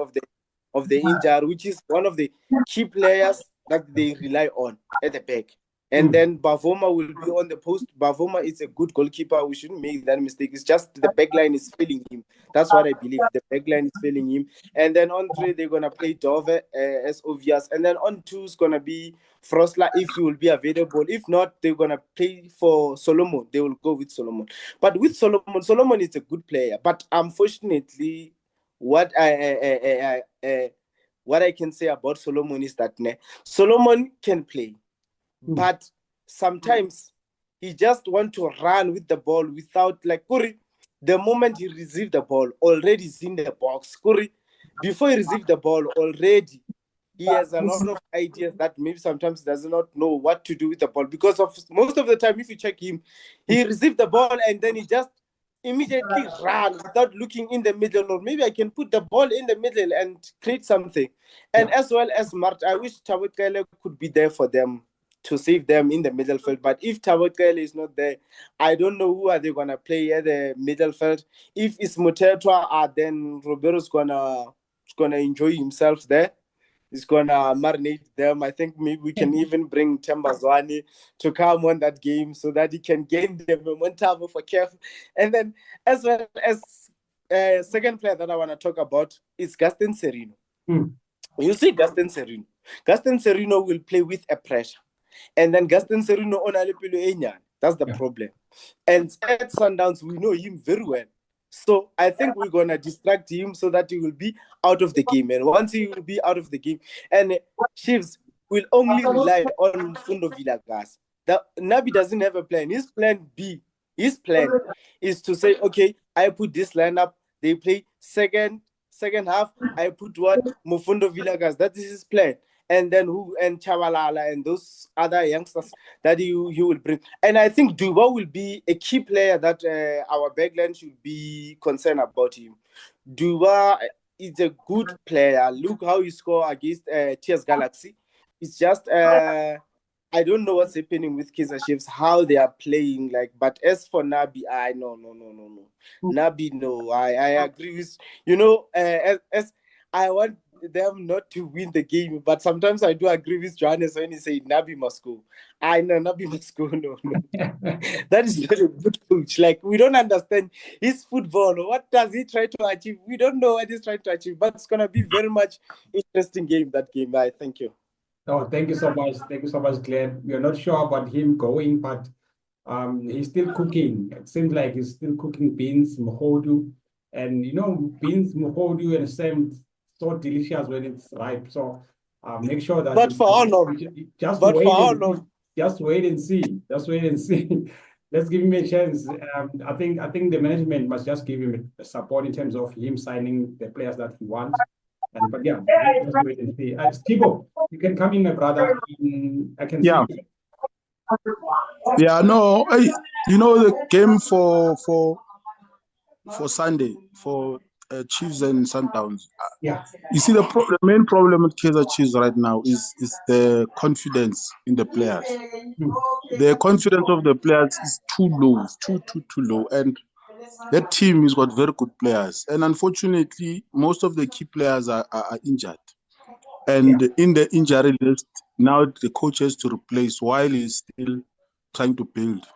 of the injury, which is one of the key players that they rely on at the back. And then Bavoma will be on the post. Bavoma is a good goalkeeper. We shouldn't make that mistake. It's just the back line is failing him. That's what I believe. The back line is failing him. And then on 3, they're going to play Dove as obvious. And then on 2 is going to be Frosler if he will be available. If not, they're going to play for Solomon. They will go with Solomon. But with Solomon is a good player. But unfortunately, what I can say about Solomon is that Solomon can play. But sometimes he just want to run with the ball without, like, the moment he received the ball, already he's in the box. Before he received the ball, already he has a lot of ideas that maybe sometimes does not know what to do with the ball, because of most of the time, if you check him, he received the ball and then he just immediately ran without looking in the middle, or maybe I can put the ball in the middle and create something. And as well as Mart, I wish Tabakele could be there for them to save them in the middle field. But if Tabakele is not there, I don't know who are they gonna play at the middle field. If it's Mutetwa, then Roberto's gonna enjoy himself there. He's gonna marinate them. I think maybe we can even bring Tembazwani to come on that game so that he can gain the momentum for Kef. And then, as well as second player that I want to talk about is Gaston Serino. You see, Gaston Serino. Gaston Serino will play with a pressure, and then Gaston Serino on Alepelo Enyan. That's the problem. And at Sundowns, we know him very well. So I think we're going to distract him so that he will be out of the game. And once he will be out of the game, and Chiefs will only rely on Fundo Villagas. Nabi doesn't have a plan. His plan B, his plan is to say, okay, I put this lineup. They play second half. I put what? Mufundo Villagas. That is his plan. And then and Chavalala and those other youngsters that he will bring. And I think Duba will be a key player that our backline should be concerned about him. Duba is a good player. Look how he scored against TS Galaxy. It's just I don't know what's happening with Kaizer Chiefs, how they are playing. But as for Nabi, no. Nabi, no. I agree with as I want them not to win the game, but sometimes I do agree with Johannes when he say Nabi must go. I know Nabi must go. No. That is not a good coach. We don't understand his football. What does he try to achieve? We don't know what he's trying to achieve, but it's gonna be very much interesting game. That game. Thank you. Oh, thank you so much. Thank you so much, Glenn. We are not sure about him going, but he's still cooking. It seems like he's still cooking beans, mohodu. And beans, mohodu, and same so delicious when it's ripe. So make sure that But for how long? Just wait and see. Just wait and see. Let's give him a chance. I think the management must just give him support in terms of him signing the players that he wants. But yeah, just wait and see. Thibaut, you can come in, my brother. I can see you. Yeah, no, the game for Sunday for Chiefs and Sundowns. Yeah. You see, the main problem with Kaizer Chiefs right now is the confidence in the players. The confidence of the players is too low, too low, and that team has got very good players. And unfortunately, most of the key players are injured. And in the injury list, now the coach has to replace while he's still trying to build.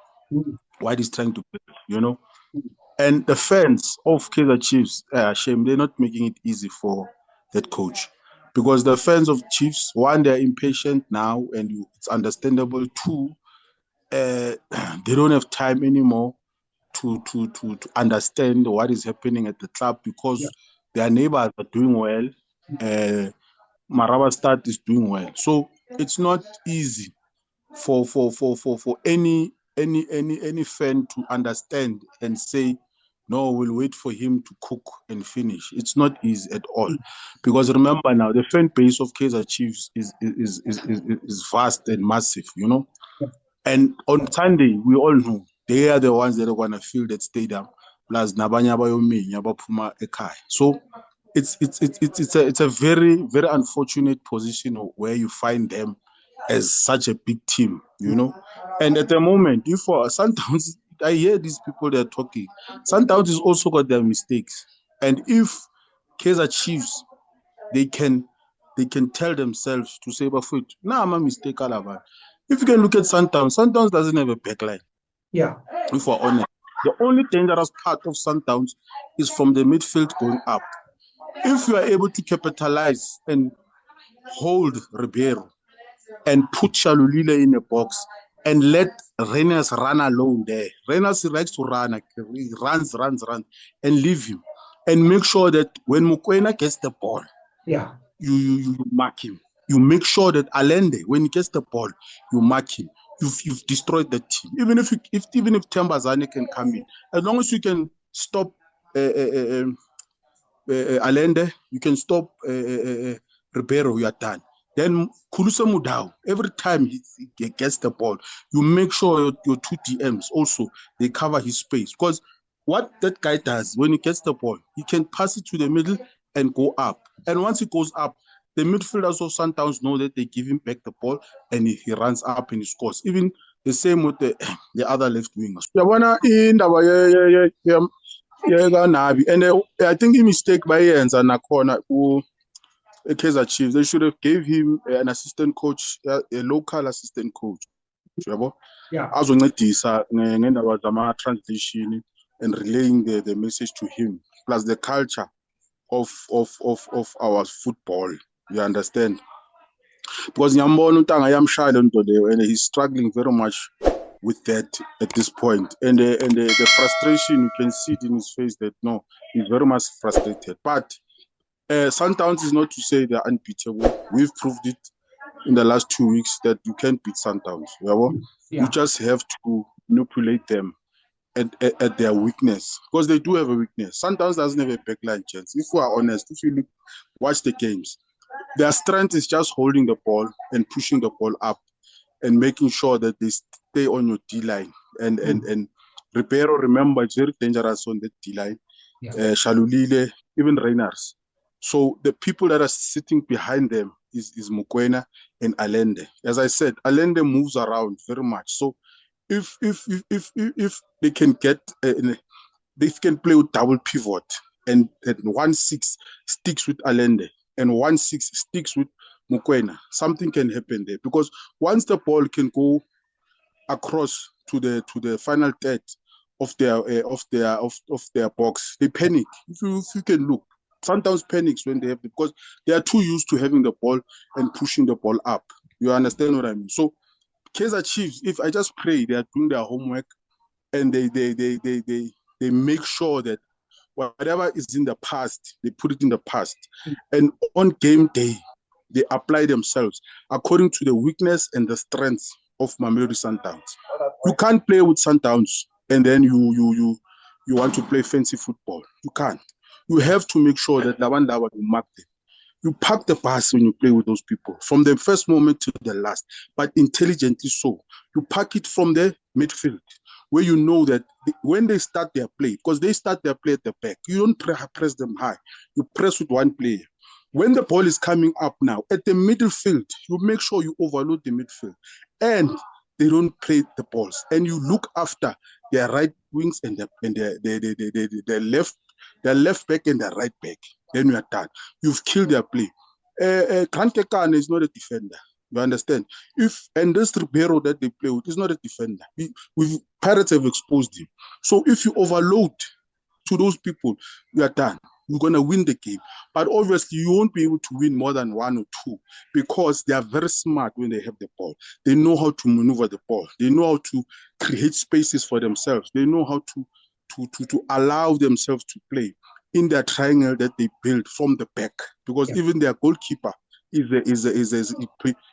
And the fans of Kaizer Chiefs, shame, they're not making it easy for that coach. Because the fans of Chiefs, one, they're impatient now, and it's understandable. Two, they don't have time anymore to understand what is happening at the club, because their neighbors are doing well. Maraba Start is doing well. So it's not easy for any fan to understand and say, no, we'll wait for him to cook and finish. It's not easy at all. Because remember now, the fan base of Kaizer Chiefs is vast and massive, And on Sunday, we all know they are the ones that are going to fill that stadium. Plus, Nabanya Bayomi, Nyabapuma Ekai. So it's a very, very unfortunate position where you find them as such a big team, And at the moment, if for Sundowns, I hear these people they're talking. Sundowns has also got their mistakes, and if Kaizer Chiefs, they can tell themselves to say, "But now I'm a mistake, Alavan." If you can look at Sundowns doesn't have a backline. Yeah. If we're honest, the only dangerous part of Sundowns is from the midfield going up. If you are able to capitalize and hold Ribeiro and put Shalulile in a box and let Reyners run alone there. Reyners likes to run. He runs, and leave him. And make sure that when Mokoena gets the ball, you mark him. You make sure that Allende, when he gets the ball, you mark him. You've destroyed the team. Even if Tembazane can come in, as long as you can stop Allende, you can stop Ribeiro, you are done. Then Kulusa Mudau, every time he gets the ball, you make sure your two DMs also, they cover his space. Because what that guy does, when he gets the ball, he can pass it to the middle and go up. And once he goes up, the midfielders of Sundowns know that they give him back the ball and he runs up and he scores. Even the same with the other left wingers. Nabi. And I think he mistake by Jens and Nakona who Kaizer Chiefs. They should have gave him an assistant coach, a local assistant coach. Yeah. Azoncedisa ngendaba zama translation and relaying the message to him, plus the culture of our football. You understand? Because Nyambona Utanga yamshaya lento leyo and he's struggling very much with that at this point. And the frustration, you can see it in his face that no, he's very much frustrated. But Sundowns is not to say they're unbeatable. We've proved it in the last 2 weeks that you can't beat Sundowns. You just have to manipulate them at their weakness, because they do have a weakness. Sundowns doesn't have a backline chance. If we are honest, if you watch the games, their strength is just holding the ball and pushing the ball up and making sure that they stay on your D-line. And Ribeiro, remember, it's very dangerous on the D-line. Shalulile, even Reiners. So the people that are sitting behind them is Mokoena and Allende. As I said, Allende moves around very much. So if they can get, they can play with double pivot and 1-6 sticks with Allende and 1-6 sticks with Mokoena, something can happen there, because once the ball can go across to the final third of their box, they panic. If you can look, sometimes panics when they have it, because they are too used to having the ball and pushing the ball up. You understand what I mean? So Kaizer Chiefs, if I just pray they are doing their homework and they make sure that whatever is in the past, they put it in the past, and on game day they apply themselves according to the weakness and the strengths of Mamelodi Sundowns. You can't play with Sundowns and then you want to play fancy football. You can't. You have to make sure that you mark them. You park the bus when you play with those people, from the first moment to the last, but intelligently so. You park it from the midfield, where you know that when they start their play, because they start their play at the back, you don't press them high. You press with one player. When the ball is coming up now, at the midfield, you make sure you overload the midfield. And they don't play the balls. And you look after their right wings and their left back and their right back. Then you are done. You've killed their play. Kantekan is not a defender. You understand? And this Ribeiro that they play with is not a defender. Pirates have exposed him. So if you overload to those people, you are done. You're going to win the game. But obviously, you won't be able to win more than 1 or 2, because they are very smart when they have the ball. They know how to maneuver the ball. They know how to create spaces for themselves. They know how to allow themselves to play in their triangle that they build from the back. Because even their goalkeeper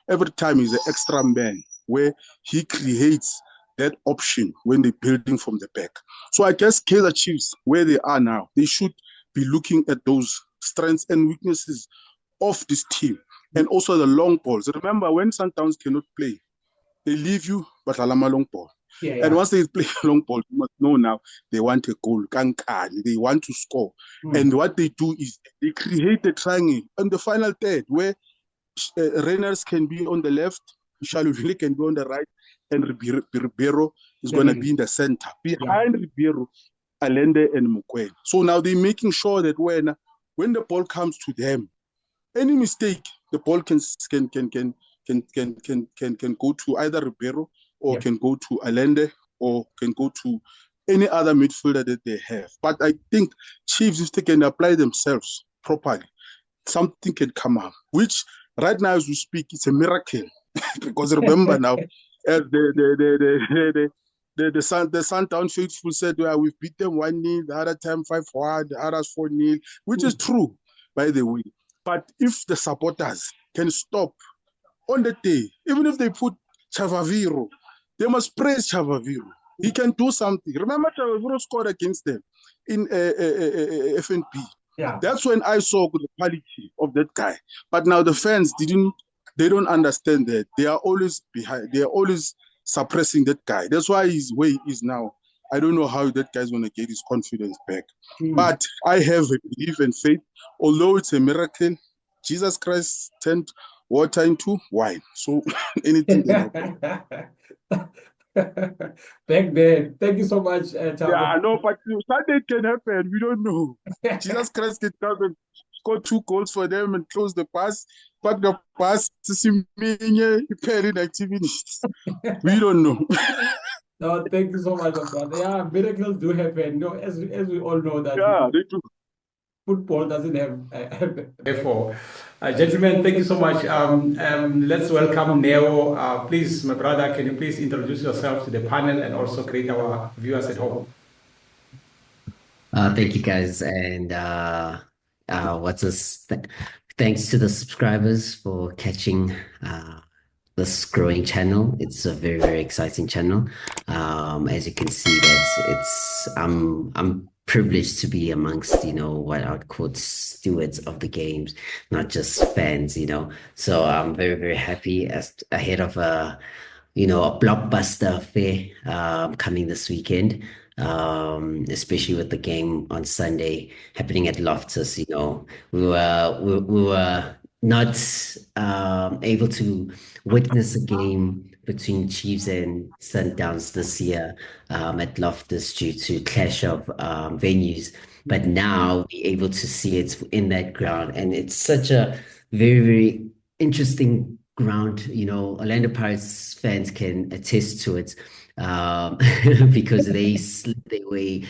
every time is an extra man, where he creates that option when they're building from the back. So I guess Kaizer Chiefs, where they are now, they should be looking at those strengths and weaknesses of this team, and also the long balls. Remember, when Sundowns cannot play, they leave you, but alama long ball. And once they play long ball, you must know now they want a goal. They want to score. And what they do is they create a triangle on the final third, where Reiners can be on the left, Shaluvile can be on the right, and Ribeiro is going to be in the center. Behind Ribeiro, Allende and Mokoena. So now they're making sure that when the ball comes to them, any mistake, the ball can go to either Ribeiro or can go to Allende or can go to any other midfielder that they have. But I think Chiefs, if they can apply themselves properly, something can come up, which right now as we speak, it's a miracle. Because remember now, the Sundown faithful said, well, we've beat them 1-0, the other time 5-1, the others 4-0, which is true, by the way. But if the supporters can stop on the day, even if they put Chavaviro, they must praise Chavaviro. He can do something. Remember, Chavez scored against them in FNP. Yeah. That's when I saw the quality of that guy. But now the fans they don't understand that. They are always behind. They are always suppressing that guy. That's why he's where he is now. I don't know how that guy's going to get his confidence back. But I have a belief and faith. Although it's a miracle, Jesus Christ turned water into wine. So anything can happen. Back there. Thank you so much, Yeah, I know, but Sunday can happen. We don't know. Jesus Christ can come and score 2 goals for them and close the pass. But the pass is in activities. We don't know. No, thank you so much, brother. Yeah, miracles do happen. No, as we all know that. Yeah, they do. Football doesn't have. Therefore, gentlemen, thank you so much. Let's welcome Neo. Please, my brother, can you please introduce yourself to the panel and also greet our viewers at home? Thank you, guys, and thanks to the subscribers for catching this growing channel. It's a very, very exciting channel. As you can see, I'm privileged to be amongst, what I'd call stewards of the games, not just fans, So I'm very, very happy ahead of a blockbuster affair coming this weekend. Especially with the game on Sunday happening at Loftus. We were not able to witness a game between Chiefs and Sundowns this year at Loftus due to clash of venues. But now we're able to see it in that ground, and it's such a very, very interesting ground. Orlando Pirates fans can attest to it. Because they slipped their way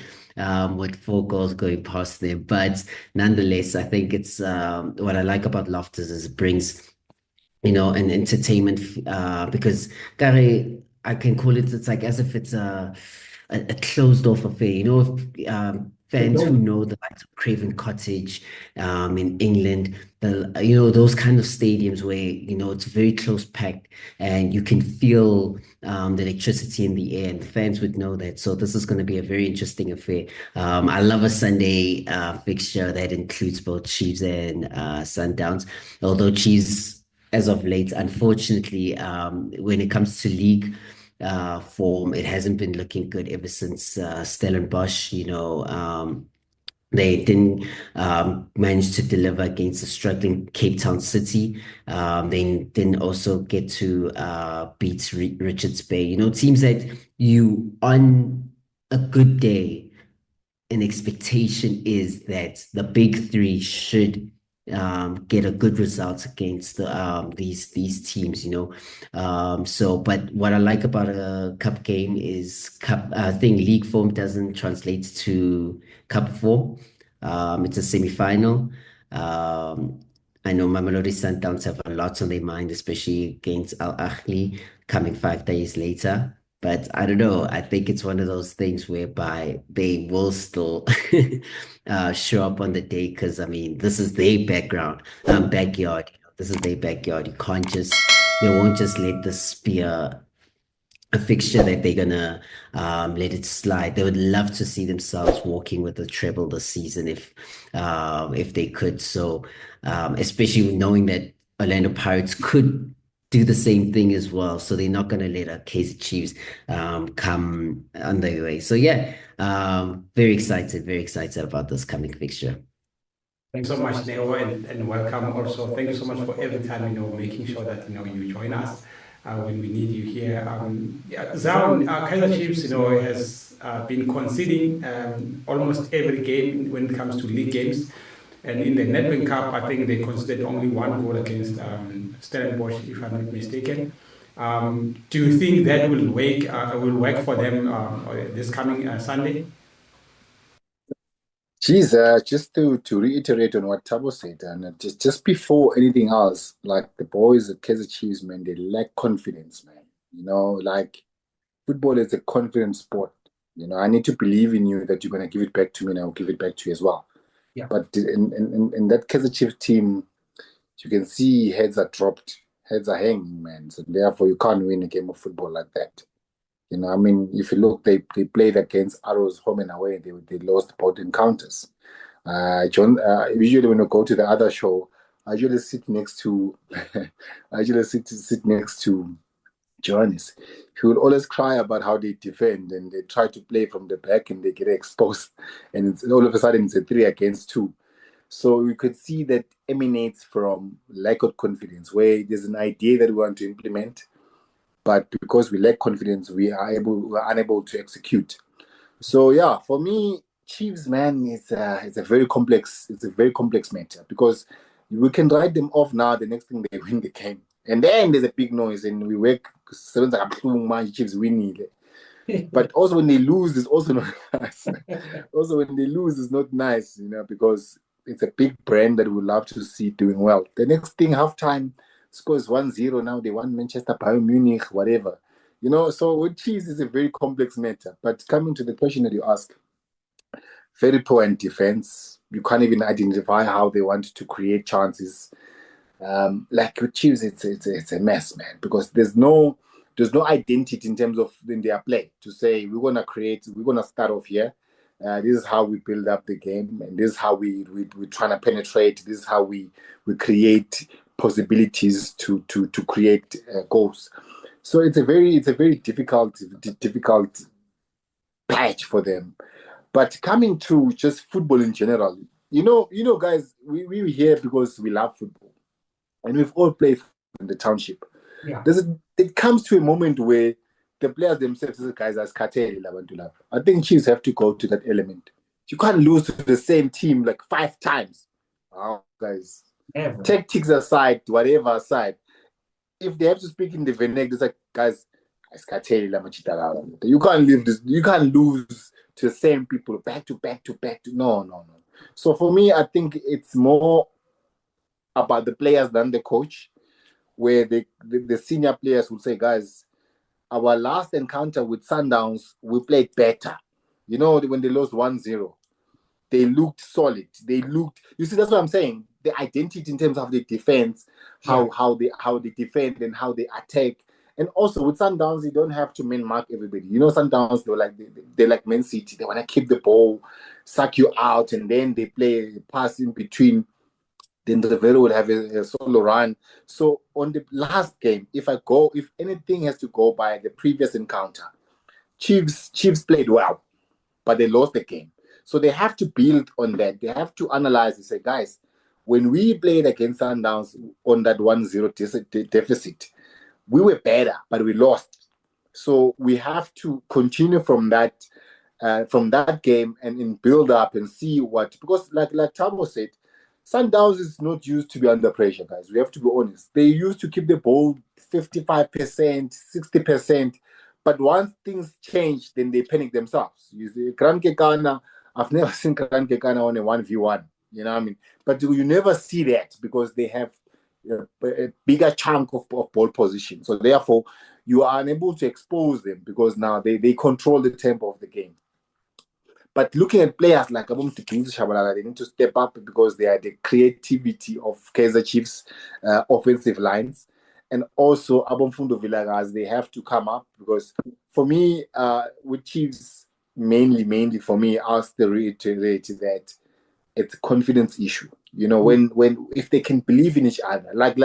with 4 goals going past them. But nonetheless, I think it's what I like about Loftus is it brings, an entertainment because Gary, I can call it's like as if it's a closed off affair. Fans who know the likes of Craven Cottage in England, those kind of stadiums where, it's very close packed and you can feel the electricity in the air, and the fans would know that. So this is going to be a very interesting affair. I love a Sunday fixture that includes both Chiefs and Sundowns, although Chiefs, as of late, unfortunately, when it comes to league form, it hasn't been looking good ever since Stellenbosch, they didn't manage to deliver against a struggling Cape Town City. They didn't also get to beat Richards Bay. Teams that you, on a good day, an expectation is that the big three should get a good result against these teams, but what I like about a cup game is I think league form doesn't translate to cup form. It's a semi-final. I know Mamelodi Sundowns have a lot on their mind, especially against Al Ahly coming 5 days later. But I don't know. I think it's one of those things whereby they will still show up on the day because, this is their backyard. This is their backyard. They won't just let this be a fixture that they're gonna let it slide. They would love to see themselves walking with the treble this season if they could. So, especially knowing that Orlando Pirates could do the same thing as well. So they're not going to let a Kaizer Chiefs come on their way. So yeah, very excited about this coming fixture. Thanks so much, Neo, and welcome also. Thank you so much for every time, making sure that, you join us when we need you here. Zaun, Kaizer Chiefs, has been conceding almost every game when it comes to league games. And in the Nedbank Cup, I think they conceded only 1 goal against Stellenbosch, if I'm not mistaken. Do you think that will work for them this coming Sunday? Geez, just to reiterate on what Tabo said, and just before anything else, like the boys at Kaizer Chiefs, man, they lack confidence, man. Like football is a confidence sport. I need to believe in you that you're going to give it back to me, and I'll give it back to you as well. Yeah. But in that Kaizer Chiefs team, you can see heads are dropped, heads are hanging, man. So therefore, you can't win a game of football like that. You know, I mean, if you look, they played against Arrows home and away. They lost both encounters. Usually when I go to the other show, I usually sit next to sit next to Johannes. He will always cry about how they defend and they try to play from the back and they get exposed, and all of a sudden it's a 3-against-2. So you could see that emanates from lack of confidence, where there's an idea that we want to implement, but because we lack confidence, we are unable to execute. So yeah, for me, Chiefs, man, it's a very complex matter, because we can write them off now. The next thing, they win the game, and then there's a big noise, and we work seven Chiefs winning. But also when they lose, it's also not nice. Also when they lose, it's not nice, you know, because it's a big brand that we love to see doing well. The next thing, halftime, score is 1-0. Now they won Manchester, Bayern Munich, whatever. You know, so with Chiefs is a very complex matter. But coming to the question that you ask, very poor in defense. You can't even identify how they want to create chances. Like with Chiefs, it's a mess, man, because there's no identity in terms of in their play to say we're gonna start off here. This is how we build up the game, and this is how we're trying to penetrate. This is how we create possibilities to create goals. So it's a very difficult patch for them. But coming to just football in general, you know, guys, we're here because we love football, and we've all played in the township. Yeah. It comes to a moment where the players themselves, guys, as cartel, I think Chiefs have to go to that element. You can't lose to the same team like 5 times. Oh, guys, Ever. tactics aside, whatever aside, if they have to speak in the vernacular, it's like, guys, you can't leave this. You can't lose to the same people back to back to back to. No. So for me, I think it's more about the players than the coach, where the senior players will say, guys, our last encounter with Sundowns, we played better. You know, when they lost 1-0, they looked solid. You see, that's what I'm saying. The identity in terms of the defense, how they defend and how they attack. And also with Sundowns, you don't have to mark everybody. You know, Sundowns, they're like Man City. They want to keep the ball, suck you out, and then they play a pass in between. Then the Rivero will have a solo run. So on the last game, if anything has to go by the previous encounter, Chiefs played well, but they lost the game. So they have to build on that. They have to analyze and say, guys, when we played against Sundowns on that 1-0 deficit, we were better, but we lost. So we have to continue from that game and build up and see what, because like Tamo said, Sundowns is not used to be under pressure, guys. We have to be honest. They used to keep the ball 55%, 60%. But once things change, then they panic themselves. You see, Gran Kekana, I've never seen Gran Kekana on a 1v1. You know what I mean? But you never see that because they have a bigger chunk of ball position. So therefore, you are unable to expose them because now they control the tempo of the game. But looking at players like Abum Tipinzi Shabalala, they need to step up because they are the creativity of Kaizer Chiefs offensive lines. And also Abum Fundo Villagas, they have to come up because for me, with Chiefs, mainly for me, I'll still reiterate that it's a confidence issue. You know, when if they can believe in each other, like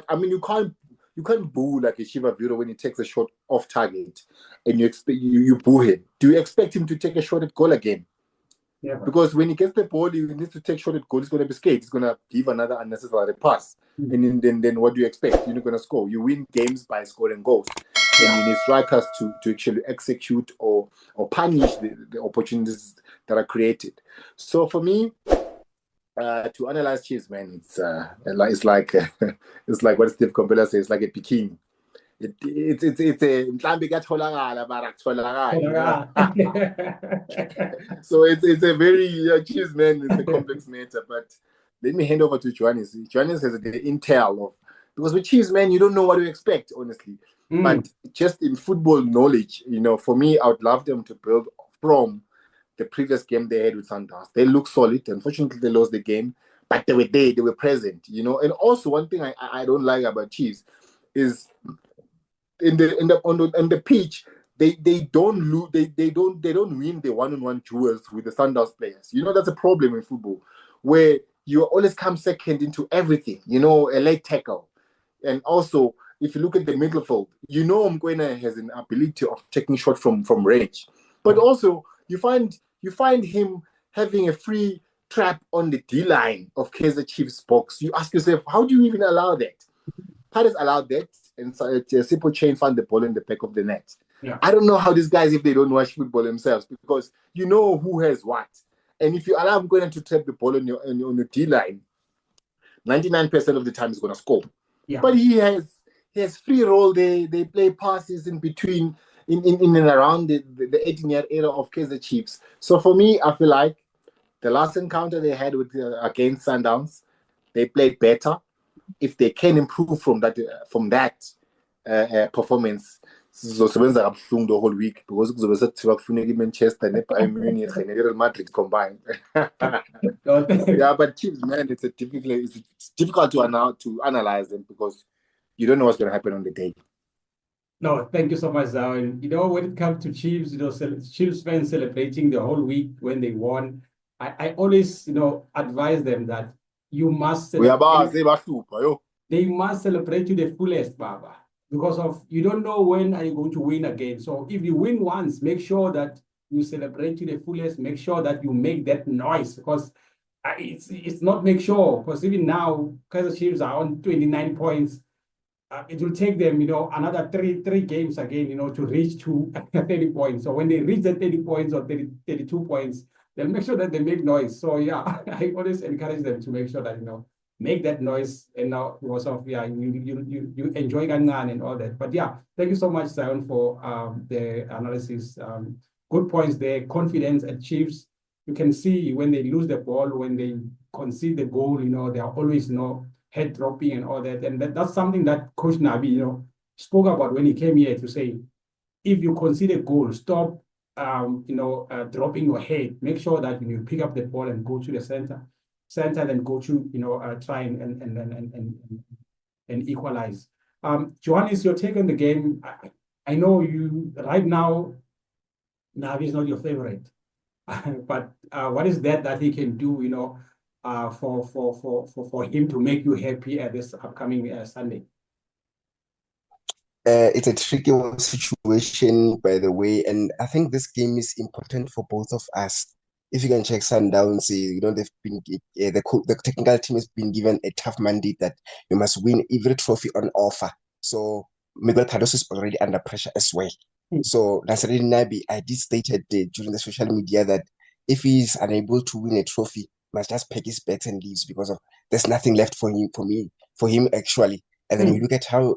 I mean, you can't boo like a Shiva Viro when he takes a shot off target and you boo him. Do you expect him to take a shot at goal again? Yeah. Because when he gets the ball, he needs to take shot at goal. He's going to be scared. He's going to give another unnecessary pass. And then what do you expect? You're not going to score. You win games by scoring goals. And you need strikers to actually execute or punish the opportunities that are created. So for me, to analyze Chiefs, man, it's like it's like what Steve Kompela says, it's like a bikini. It's a mhlambi kuyatholakala mara akutholakali. So it's a very Chiefs, man, it's a complex matter. But let me hand over to Johannes. Johannes has the intel of, because with Chiefs, man, you don't know what to expect, honestly. But just in football knowledge, you know, for me, I would love them to build from the previous game they had with Sundowns. They look solid. Unfortunately, they lost the game, but they were there. They were present, you know. And also, one thing I don't like about Chiefs is on the pitch, they don't lose, they don't win the one-on-one duels with the Sundowns players. You know, that's a problem in football, where you always come second into everything. You know, a late tackle, and also if you look at the midfield, you know Mkwena has an ability of taking shot from range, but also you find him having a free trap on the D line of Kaizer Chiefs box. You ask yourself, how do you even allow that? Pirates allowed that, and so Simple Chain found the ball in the back of the net. Yeah. I don't know how these guys, if they don't watch football themselves, because you know who has what. And if you allow him going to trap the ball on your D line, 99% of the time he's going to score. Yeah. But he has free roll. They play passes in between, in and around the 18-year era of Kaizer Chiefs. So for me, I feel like the last encounter they had against Sundowns, they played better. If they can improve from that performance, sizosebenza kabuhlungu the whole week, because kuzobe sekuthiwa kufuneka iManchester neBayern Munich neReal Madrid combined. Yeah, but Chiefs, man, it's difficult to analyze them, because you don't know what's going to happen on the day. No, thank you so much, Zawin. You know, when it comes to Chiefs, Chiefs fans celebrating the whole week when they won, I always, advise them that you must celebrate. They must celebrate to the fullest, Baba, because you don't know when are you going to win again. So if you win once, make sure that you celebrate to the fullest. Make sure that you make that noise, because it's not make sure, because even now Kaizer Chiefs are on 29 points. It will take them, another three games again, to reach to 30 points. So when they reach the 30 points or 32 points, they'll make sure that they make noise. So yeah, I always encourage them to make sure that, make that noise, and now because of you enjoy Gangan and all that. But yeah, thank you so much, Zion, for the analysis. Good points there. Confidence at Chiefs. You can see when they lose the ball, when they concede the goal, they are always head dropping and all that. And that's something that Coach Nabi, spoke about when he came here to say, if you concede a goal, stop dropping your head. Make sure that you pick up the ball and go to the center, then go to try and equalize. Johannes, your take on the game. I know you right now. Navi is not your favorite, but what is that he can do? For him to make you happy at this upcoming Sunday. It's a tricky situation, by the way, and I think this game is important for both of us. If you can check Sundowns, they've been the technical team has been given a tough mandate that you must win every trophy on offer. So Miguel Cardoso is already under pressure as well. So Nasreddin Nabi, I did stated during the social media that if he is unable to win a trophy, must just pack his bags and leaves, because there's nothing left for him actually. And then we look at how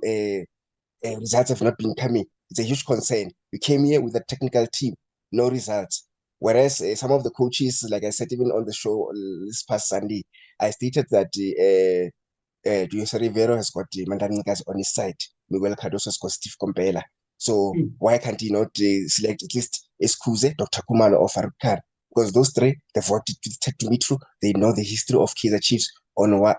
results have not been coming. It's a huge concern. We came here with a technical team, no results. Whereas some of the coaches, like I said, even on the show this past Sunday, I stated that Jose Rivero has got Mandanikas on his side. Miguel Cardoso has got Steve Kompela. So why can't he not select at least Escuze, Dr. Kumalo, or Farouk Khan? Because those three, they've worked to me through. They know the history of Kaizer Chiefs on what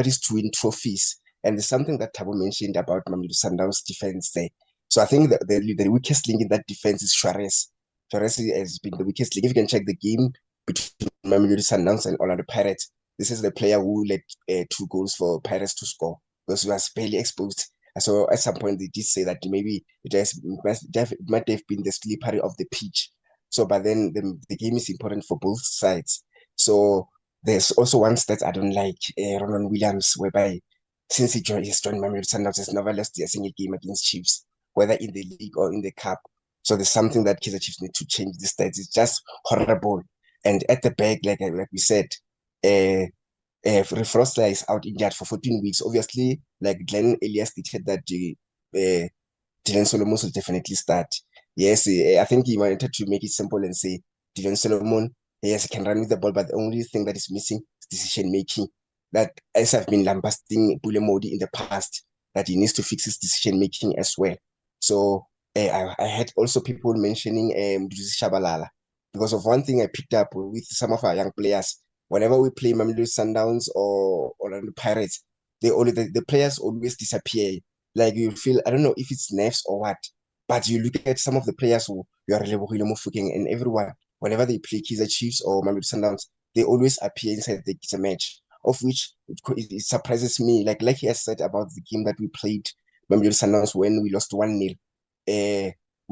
is to win trophies. And there's something that Thabo mentioned about Mamelodi Sundowns defense there. So I think that the weakest link in that defense is Suarez. Suarez has been the weakest link. If you can check the game between Mamelodi Sundowns and Orlando Pirates, this is the player who led 2 goals for Pirates to score, because he was barely exposed. So at some point they did say that maybe it might have been the slippery of the pitch. So, but then the game is important for both sides. So there's also one stat I don't like, Ronan Williams, whereby since he's joined Mamelodi Sundowns, has never lost a single game against Chiefs, whether in the league or in the cup. So there's something that Kaizer Chiefs need to change the stats. It's just horrible. And at the back, like we said, Frostler is out injured for 14 weeks. Obviously, like Glenn earlier stated that Dylan Solomon will definitely start. Yes, I think he wanted to make it simple and say Dylan Solomon, yes, he can run with the ball, but the only thing that is missing is decision making. That, as I've been lambasting Bulemodi in the past, that he needs to fix his decision making as well. So I had also people mentioning Shabalala, because of one thing I picked up with some of our young players. Whenever we play Mamelodi Sundowns or Orlando Pirates, the players always disappear. Like you feel, I don't know if it's nerves or what, But you look at some of the players who you are Relebohile Mofokeng and everyone, whenever they play Kaizer Chiefs or Mamelodi Sundowns, they always appear inside the match, of which it surprises me. Like he has said about the game that we played Mamelodi Sundowns when we lost 1-0.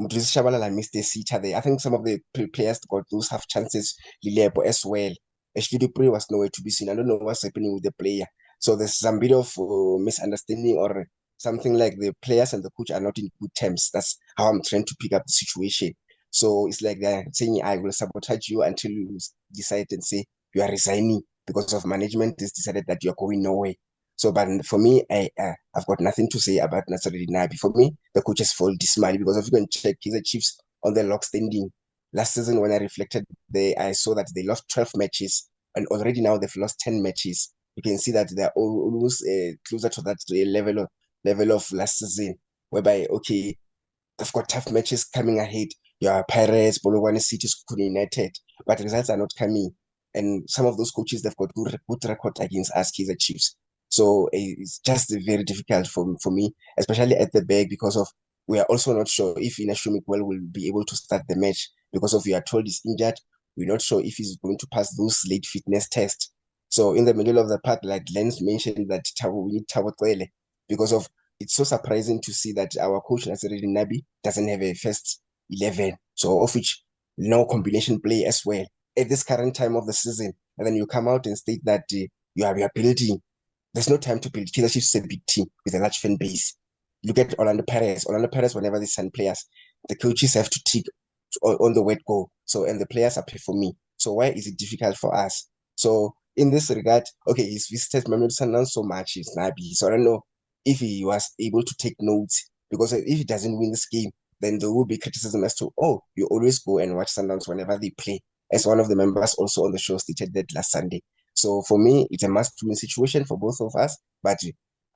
Mudrisi Shabalala missed the sitter there. I think some of the players got those half chances, Lilebo as well. Actually, the player was nowhere to be seen. I don't know what's happening with the player. So there's some bit of misunderstanding or something like the players and the coach are not in good terms. That's how I'm trying to pick up the situation. So it's like they're saying, I will sabotage you until you decide and say you are resigning because of management has decided that you're going nowhere. So, but for me, I've got nothing to say about Nasruddin Nabi. For me, the coaches fall dismal because if you can check Kaizer Chiefs on the log standing, last season when I reflected, I saw that they lost 12 matches and already now they've lost 10 matches. You can see that they're almost closer to that level of last season, whereby, okay, they've got tough matches coming ahead. Your Pirates, Bologna City, School United, but results are not coming. And some of those coaches, they've got good record against us, Kaizer Chiefs. So it's just very difficult for me, especially at the back, because of we are also not sure if Inashu Miguel will be able to start the match because of we are told he's injured. We're not sure if he's going to pass those late fitness tests. So in the middle of the pack, like Lens mentioned, that we need Thabo Cwele because of it's so surprising to see that our coach Nasruddin Nabi doesn't have a first 11, so of which no combination play as well at this current time of the season. And then you come out and state that you are building. There's no time to build. Kaizer Chiefs is a big team with a large fan base. Look at Orlando Pirates. Orlando Pirates, whenever they sign players, the coaches have to tick on the word go. So, and the players are performing. So why is it difficult for us? So in this regard, okay, he's visited Mamelodi Sundowns so much, he's Nabi. So I don't know if he was able to take notes, because if he doesn't win this game, then there will be criticism as to, oh, you always go and watch Sundowns whenever they play. As one of the members also on the show stated that last Sunday. So for me, it's a must-win situation for both of us. But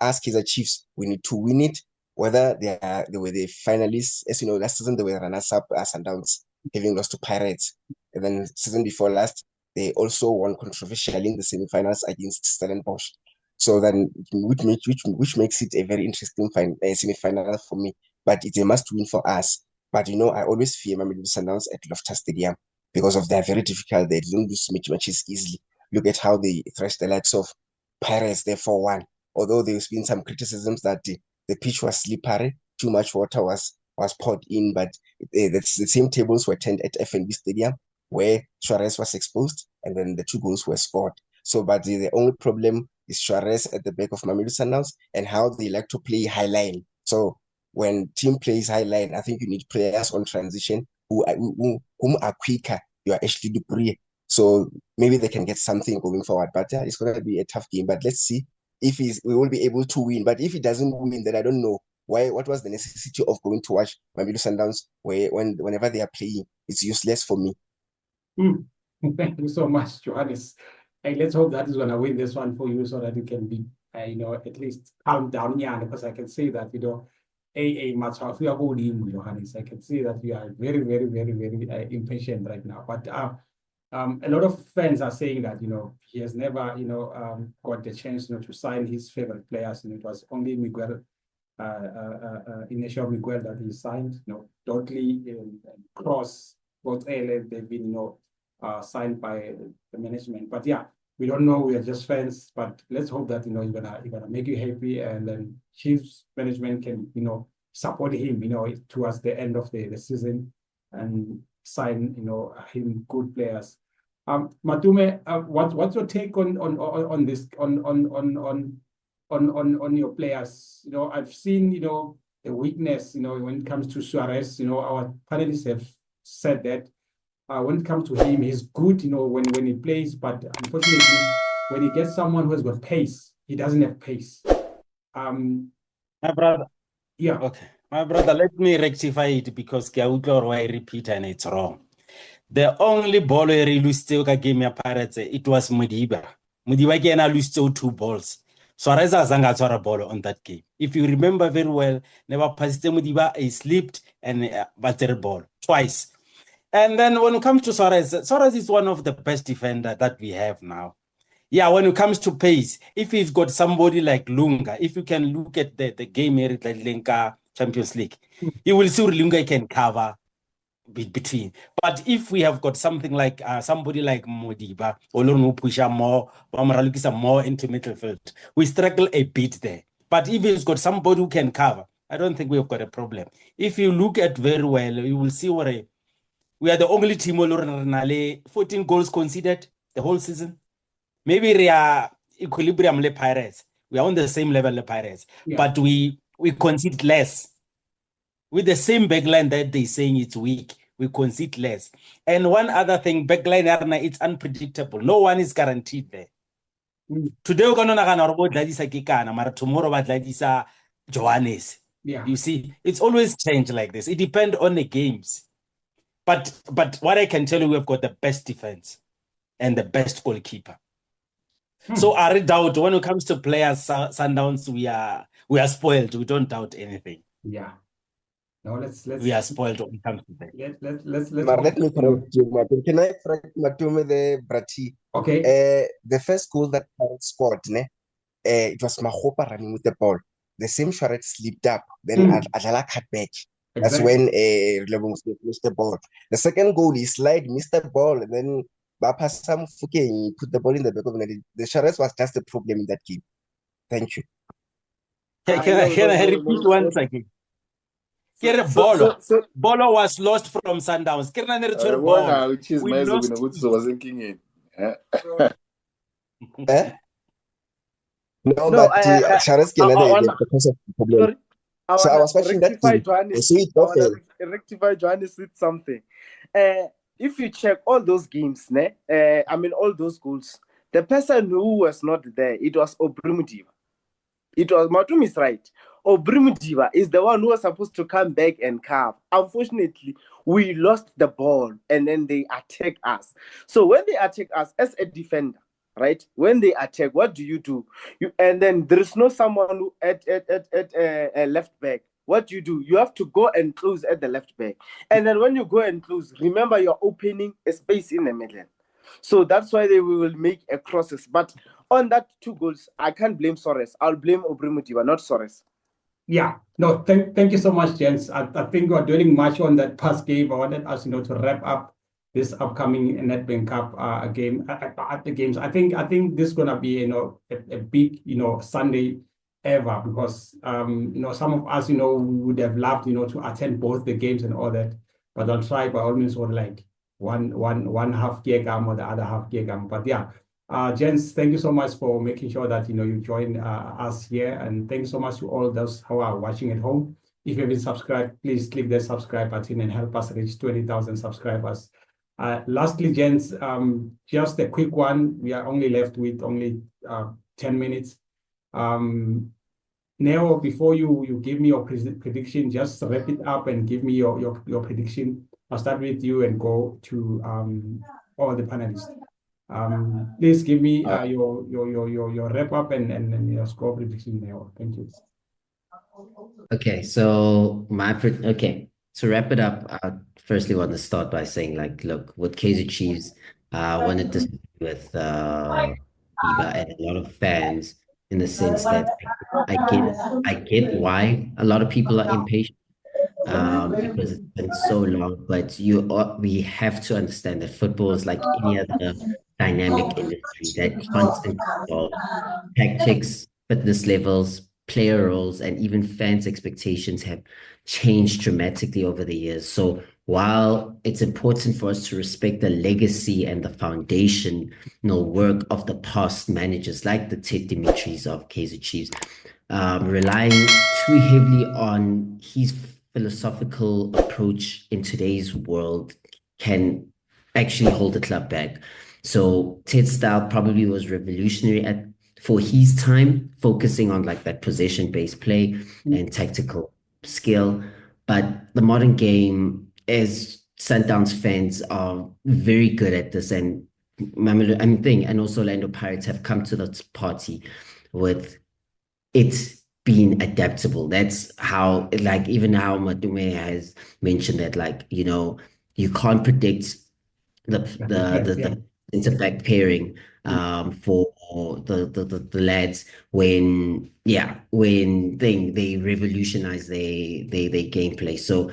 as Kaizer Chiefs, we need to win it. Whether they were the finalists, as you know, last season they were runners-up as Sundowns, having lost to Pirates. And then season before last, they also won controversially in the semi-finals against Stellenbosch. So then, which makes it a very interesting semi-final for me. But it's a must-win for us. But you know, I always fear Mamelodi Sundowns at Loftus Stadium because of they're very difficult. They don't lose matches easily. Look at how they thrashed the likes of Pirates there 4-1. Although there's been some criticisms that the pitch was slippery, too much water was poured in, but the same tables were turned at FNB Stadium where Suarez was exposed and then the 2 goals were scored. So, but the only problem is Suarez at the back of Mamelodi Sundowns and how they like to play high line. So when team plays high line, I think you need players on transition whom are quicker. You are Ashley Dupree. So maybe they can get something going forward. But yeah, it's going to be a tough game. But let's see if we will be able to win. But if he doesn't win, then I don't know what was the necessity of going to watch Mamelodi Sundowns whenever they are playing. It's useless for me. Thank you so much, Johannes. Hey, let's hope that is going to win this one for you so that you can be, at least calm down, yeah, because I can see that, much of you are holding, Johannes. I can see that you are very, very, very, very impatient right now. But a lot of fans are saying that, he has never, got the chance, to sign his favorite players. And it was only Miguel, initial Miguel that he signed, Dudley, Cross, both they've been, signed by the management. But yeah, we don't know. We are just fans. But let's hope that you're gonna make you happy, and then Chiefs management can support him towards the end of the season and sign him good players. Matume, what's your take on this on your players? I've seen the weakness when it comes to Suarez. Our panelists have said that. When it comes to him, he's good, when he plays, but unfortunately, when he gets someone who has got pace, he doesn't have pace. My brother. Yeah. Okay. My brother, let me rectify it because I repeat and it's wrong. The only ball where he lost the game Pirates, it was Mudiba. Mudiba again lost 2 balls. Suarez Zanga saw a ball on that game. If you remember very well, never passed Mudiba, he slipped and batted ball twice. And then when it comes to Suarez is one of the best defenders that we have now. Yeah, when it comes to pace, if he's got somebody like Lunga, if you can look at the game here at Lenka Champions League, You will see Lunga can cover between. But if we have got something like somebody like Modiba or Lonu Pusha more into midfield, we struggle a bit there. But if he's got somebody who can cover, I don't think we've got a problem. If you look at very well, you will see what we are the only team who 14 goals conceded the whole season. Maybe we are equilibrium le Pirates. We are on the same level le Pirates, but we concede less. With the same backline that they're saying it's weak, we concede less. And one other thing, backline Arna, it's unpredictable. No one is guaranteed there. Today we're gonna Kikana, but tomorrow we're Johannes. You see, it's always changed like this. It depends on the games. But what I can tell you, we've got the best defense and the best goalkeeper. So I doubt when it comes to players, Sundowns, we are spoiled. We don't doubt anything. Yeah. No, let's we are spoiled when it comes to that. Let's let me correct you, Martin. Can I correct Matume the Brati? Okay. The first goal that Pirates scored, it was Mahopa running with the ball. The same Sharet slipped up, then Adala cut back. That's when Relebong missed the ball. The second goal, he missed the ball, and then Bapa Sam Fuke put the ball in the back of the net. The Sharet was just the problem in that game. Thank you. Can I repeat once again? Bolo was lost from Sundowns. We lost. No, but Shares because of the problem. So I was watching that game. Rectify Johannes with something. If you check all those games, all those goals, the person who was not there, it was Obrumudiva. It was Matum is right. Obrumudiva is the one who was supposed to come back and carve. Unfortunately, we lost the ball and then they attack us. So when they attack us as a defender, right? When they attack, what do? And then there is no someone who at left back. What do? You have to go and close at the left back. And then when you go and close, remember you're opening a space in the middle. So that's why they will make a crosses. But on that 2 goals, I can't blame Sores. I'll blame Obrumudiva, not Sores. Yeah. No, thank you so much, gents. I think we're doing much on that past game. I wanted us, to wrap up this upcoming Nedbank Cup game at the games. I think this is gonna be a big Sunday ever, because some of us would have loved to attend both the games and all that, but I'll try by all means, or like one half gear gam or the other half gear gam. But yeah, gents, thank you so much for making sure that you join us here, and thanks so much to all those who are watching at home. If you haven't subscribed, please click the subscribe button and help us reach 20,000 subscribers. Lastly, gents, just a quick one. We are only left with only 10 minutes. Neo, before you give me your prediction, just wrap it up and give me your prediction. I'll start with you and go to all the panelists. Please give me your wrap up and your score prediction, Neo. Thank you. Okay, so to wrap it up, I firstly want to start by saying, look, with Kaizer Chiefs, I wanted to speak with Iba and a lot of fans, in the sense that I get why a lot of people are impatient, because it's been so long. But we have to understand that football is like any other dynamic industry that constantly evolves. Tactics, fitness levels, player roles, and even fans' expectations have changed dramatically over the years. So while it's important for us to respect the legacy and the foundational work of the past managers like the Ted Dimitris of Kaizer Chiefs, relying too heavily on his philosophical approach in today's world can actually hold the club back. So Ted's style probably was revolutionary for his time, focusing on that possession-based play and tactical skill. But the modern game, as Sundowns fans are very good at this, and also Orlando Pirates have come to the party with it being adaptable. That's how, even how Matume has mentioned that, you can't predict the center back pairing for the lads when they revolutionize their gameplay. So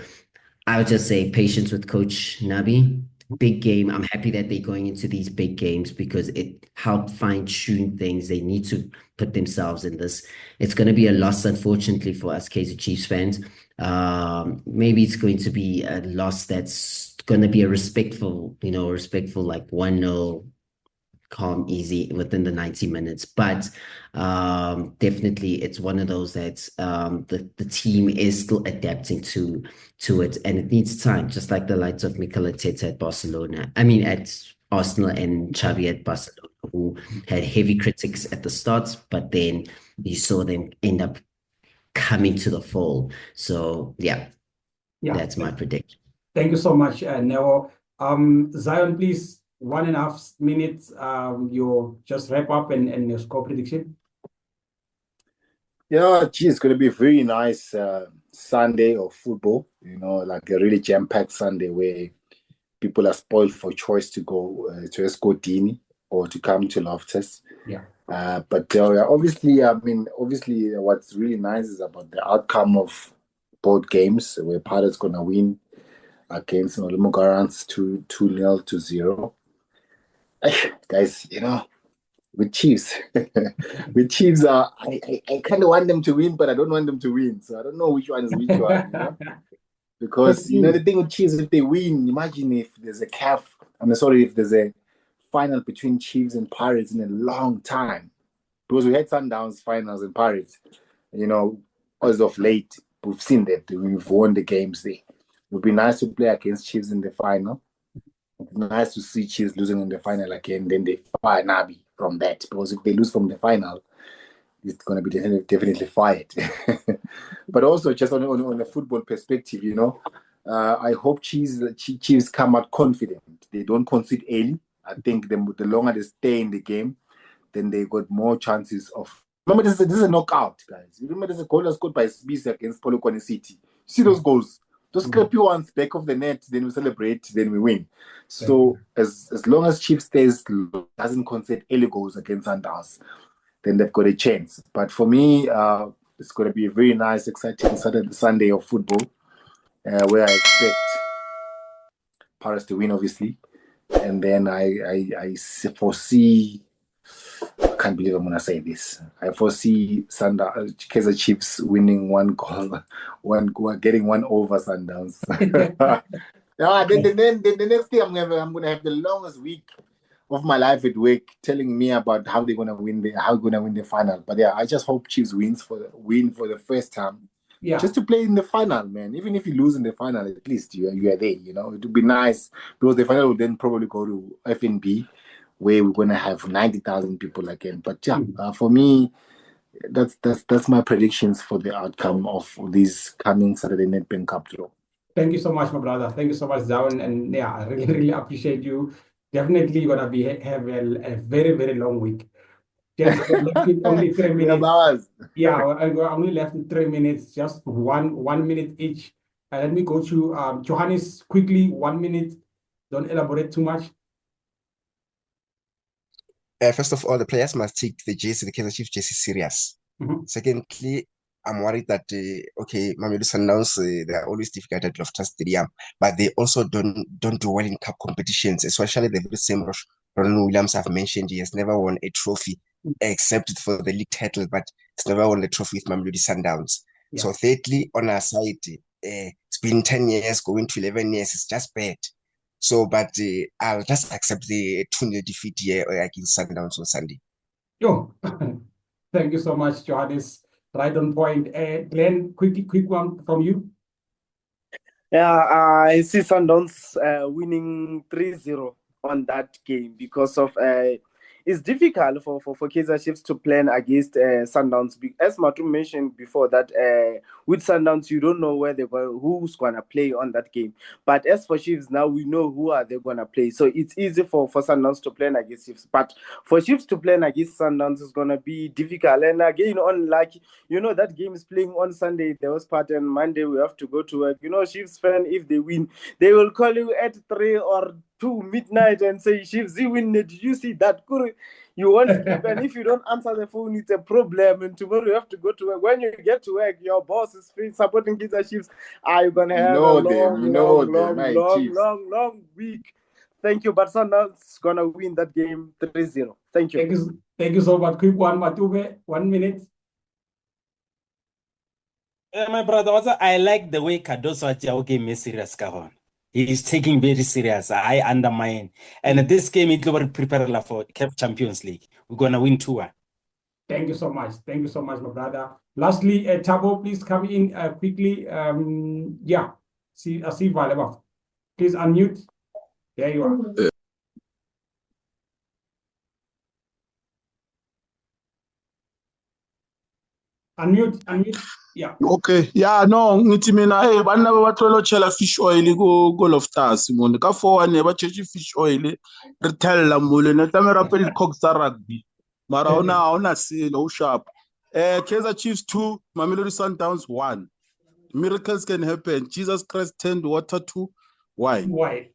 I would just say patience with Coach Nabi. Big game. I'm happy that they're going into these big games because it helped fine-tune things. They need to put themselves in this. It's going to be a loss, unfortunately, for us Kaizer Chiefs fans. Maybe it's going to be a loss that's going to be a respectful like 1-0, calm, easy within the 90 minutes. But definitely it's one of those that the team is still adapting to it, and it needs time, just like the likes of Mikel Arteta at Barcelona. I mean, at Arsenal, and Xavi at Barcelona, who had heavy critics at the start, but then you saw them end up coming to the fold. So yeah, that's my prediction. Thank you so much, Neo. Zion, please, 1.5 minutes. You just wrap up and your score prediction. Yeah, it's going to be a very nice Sunday of football. Like a really jam-packed Sunday where people are spoiled for choice to go to Escotini or to come to Loftus. Yeah. But obviously, what's really nice is about the outcome of both games, where Pirates going to win against Marumo Gallants 2-0 to 0. Guys, with Chiefs, I kind of want them to win, but I don't want them to win. So I don't know which one is which one, Because, the thing with Chiefs, if they win, imagine if there's if there's a final between Chiefs and Pirates in a long time. Because we had Sundowns finals and Pirates, as of late, we've seen that we've won the games there. It would be nice to play against Chiefs in the final. It's nice to see Chiefs losing in the final again, then they fire Nabi from that. Because if they lose from the final, it's going to be definitely fired. But also, just on a football perspective, I hope Chiefs come out confident. They don't concede early. I think the longer they stay in the game, then they got more chances of. Remember, this is a knockout, guys. Remember, there's a goal that's scored by Smith against Polokwane City. See those goals? Those scrappy ones, back of the net, then we celebrate, then we win. So as long as Chiefs doesn't concede early goals against Sundowns, then they've got a chance. But for me, it's going to be a very nice, exciting Sunday of football, where I expect Paris to win, obviously. And then I foresee, I can't believe I'm going to say this, I foresee Kaizer Chiefs winning 1 goal, getting 1 over Sundowns. Then the next day I'm going to have the longest week of my life at work, telling me about how they're gonna win the final. But yeah, I just hope Chiefs win for the first time. Yeah. Just to play in the final, man. Even if you lose in the final, at least you are there. It would be nice because the final will then probably go to FNB, where we're gonna have 90,000 people again. But yeah, for me, that's my predictions for the outcome of this coming Saturday Nedbank Cup draw. Thank you so much, my brother. Thank you so much, Zaun. And yeah, I really, really appreciate you. Definitely gonna have a very, very long week. Just left with only 3 minutes. Yeah, I'm only left with 3 minutes, just one minute each. Let me go to Johannes quickly, 1 minute. Don't elaborate too much. First of all, the players must take the Kaizer Chiefs jersey serious. Secondly, I'm worried that Mamelodi Sundowns, they are always difficult at Loftus Stadium, but they also don't do well in cup competitions, especially the very same Ronald Williams I've mentioned. He has never won a trophy except for the league title, but he's never won the trophy with Mamelodi Sundowns. Yeah. So thirdly, on our side, it's been 10 years, going to 11 years, it's just bad. So, but I'll just accept the 2-0 defeat here against Sundowns on Sunday. Yo, thank you so much, Johannes. Right on point. Glenn, quick one from you. Yeah, I see Sundowns winning 3-0 on that game because of it's difficult for Kaizer Chiefs to plan against Sundowns. As Matu mentioned before, that with Sundowns you don't know who's gonna play on that game. But as for Chiefs, now we know who are they gonna play. So it's easy for Sundowns to plan against Chiefs. But for Chiefs to plan against Sundowns is gonna be difficult. And again, that game is playing on Sunday. There was part, and Monday we have to go to work. Chiefs fan, if they win, they will call you at 3 or 2 midnight and say, Chiefs, win. Did you see that? You won't sleep, and if you don't answer the phone, it's a problem. And tomorrow you have to go to work. When you get to work, your boss is supporting Kaizer Chiefs. Are you gonna have a long week? Thank you, but Sundowns gonna win that game 3-0. Thank you. Thank you so much. Quick one, Matube, 1 minute. My brother, also, I like the way Cardoso game is serious. He's taking very serious. I undermine. And this game, it will prepare for CAF Champions League. We're gonna win 2-1. Thank you so much. Thank you so much, my brother. Lastly, Tabo, please come in quickly. Yeah, see Valeba. Please unmute. There you are. Unmute. Yeah. Okay. Yeah, no, ngithi mina hey bana babathola chela fish oil go Loftus mon ka 4-1 ne ba cheche fish oil re thella mole ne tamera pele cox rugby. Mara ona silo sharp. Kaizer Chiefs 2, Mamelodi Sundowns 1. Miracles can happen. Jesus Christ turned water to wine. Why?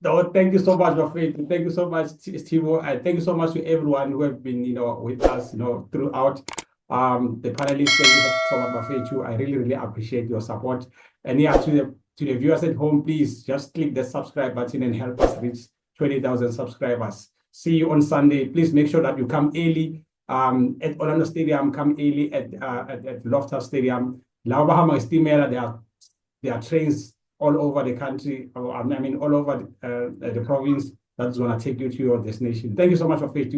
No, thank you so much, my friend. Thank you so much, Steve. Thank you so much to everyone who have been, with us, throughout. The panelists, thank you so much, my friend. Too. I really, really appreciate your support. And yeah, to the viewers at home, please just click the subscribe button and help us reach 20,000 subscribers. See you on Sunday. Please make sure that you come early. At Orlando Stadium, come early at Loftus Stadium. There are trains all over the country, all over the province that's going to take you to your destination. Thank you so much for faith.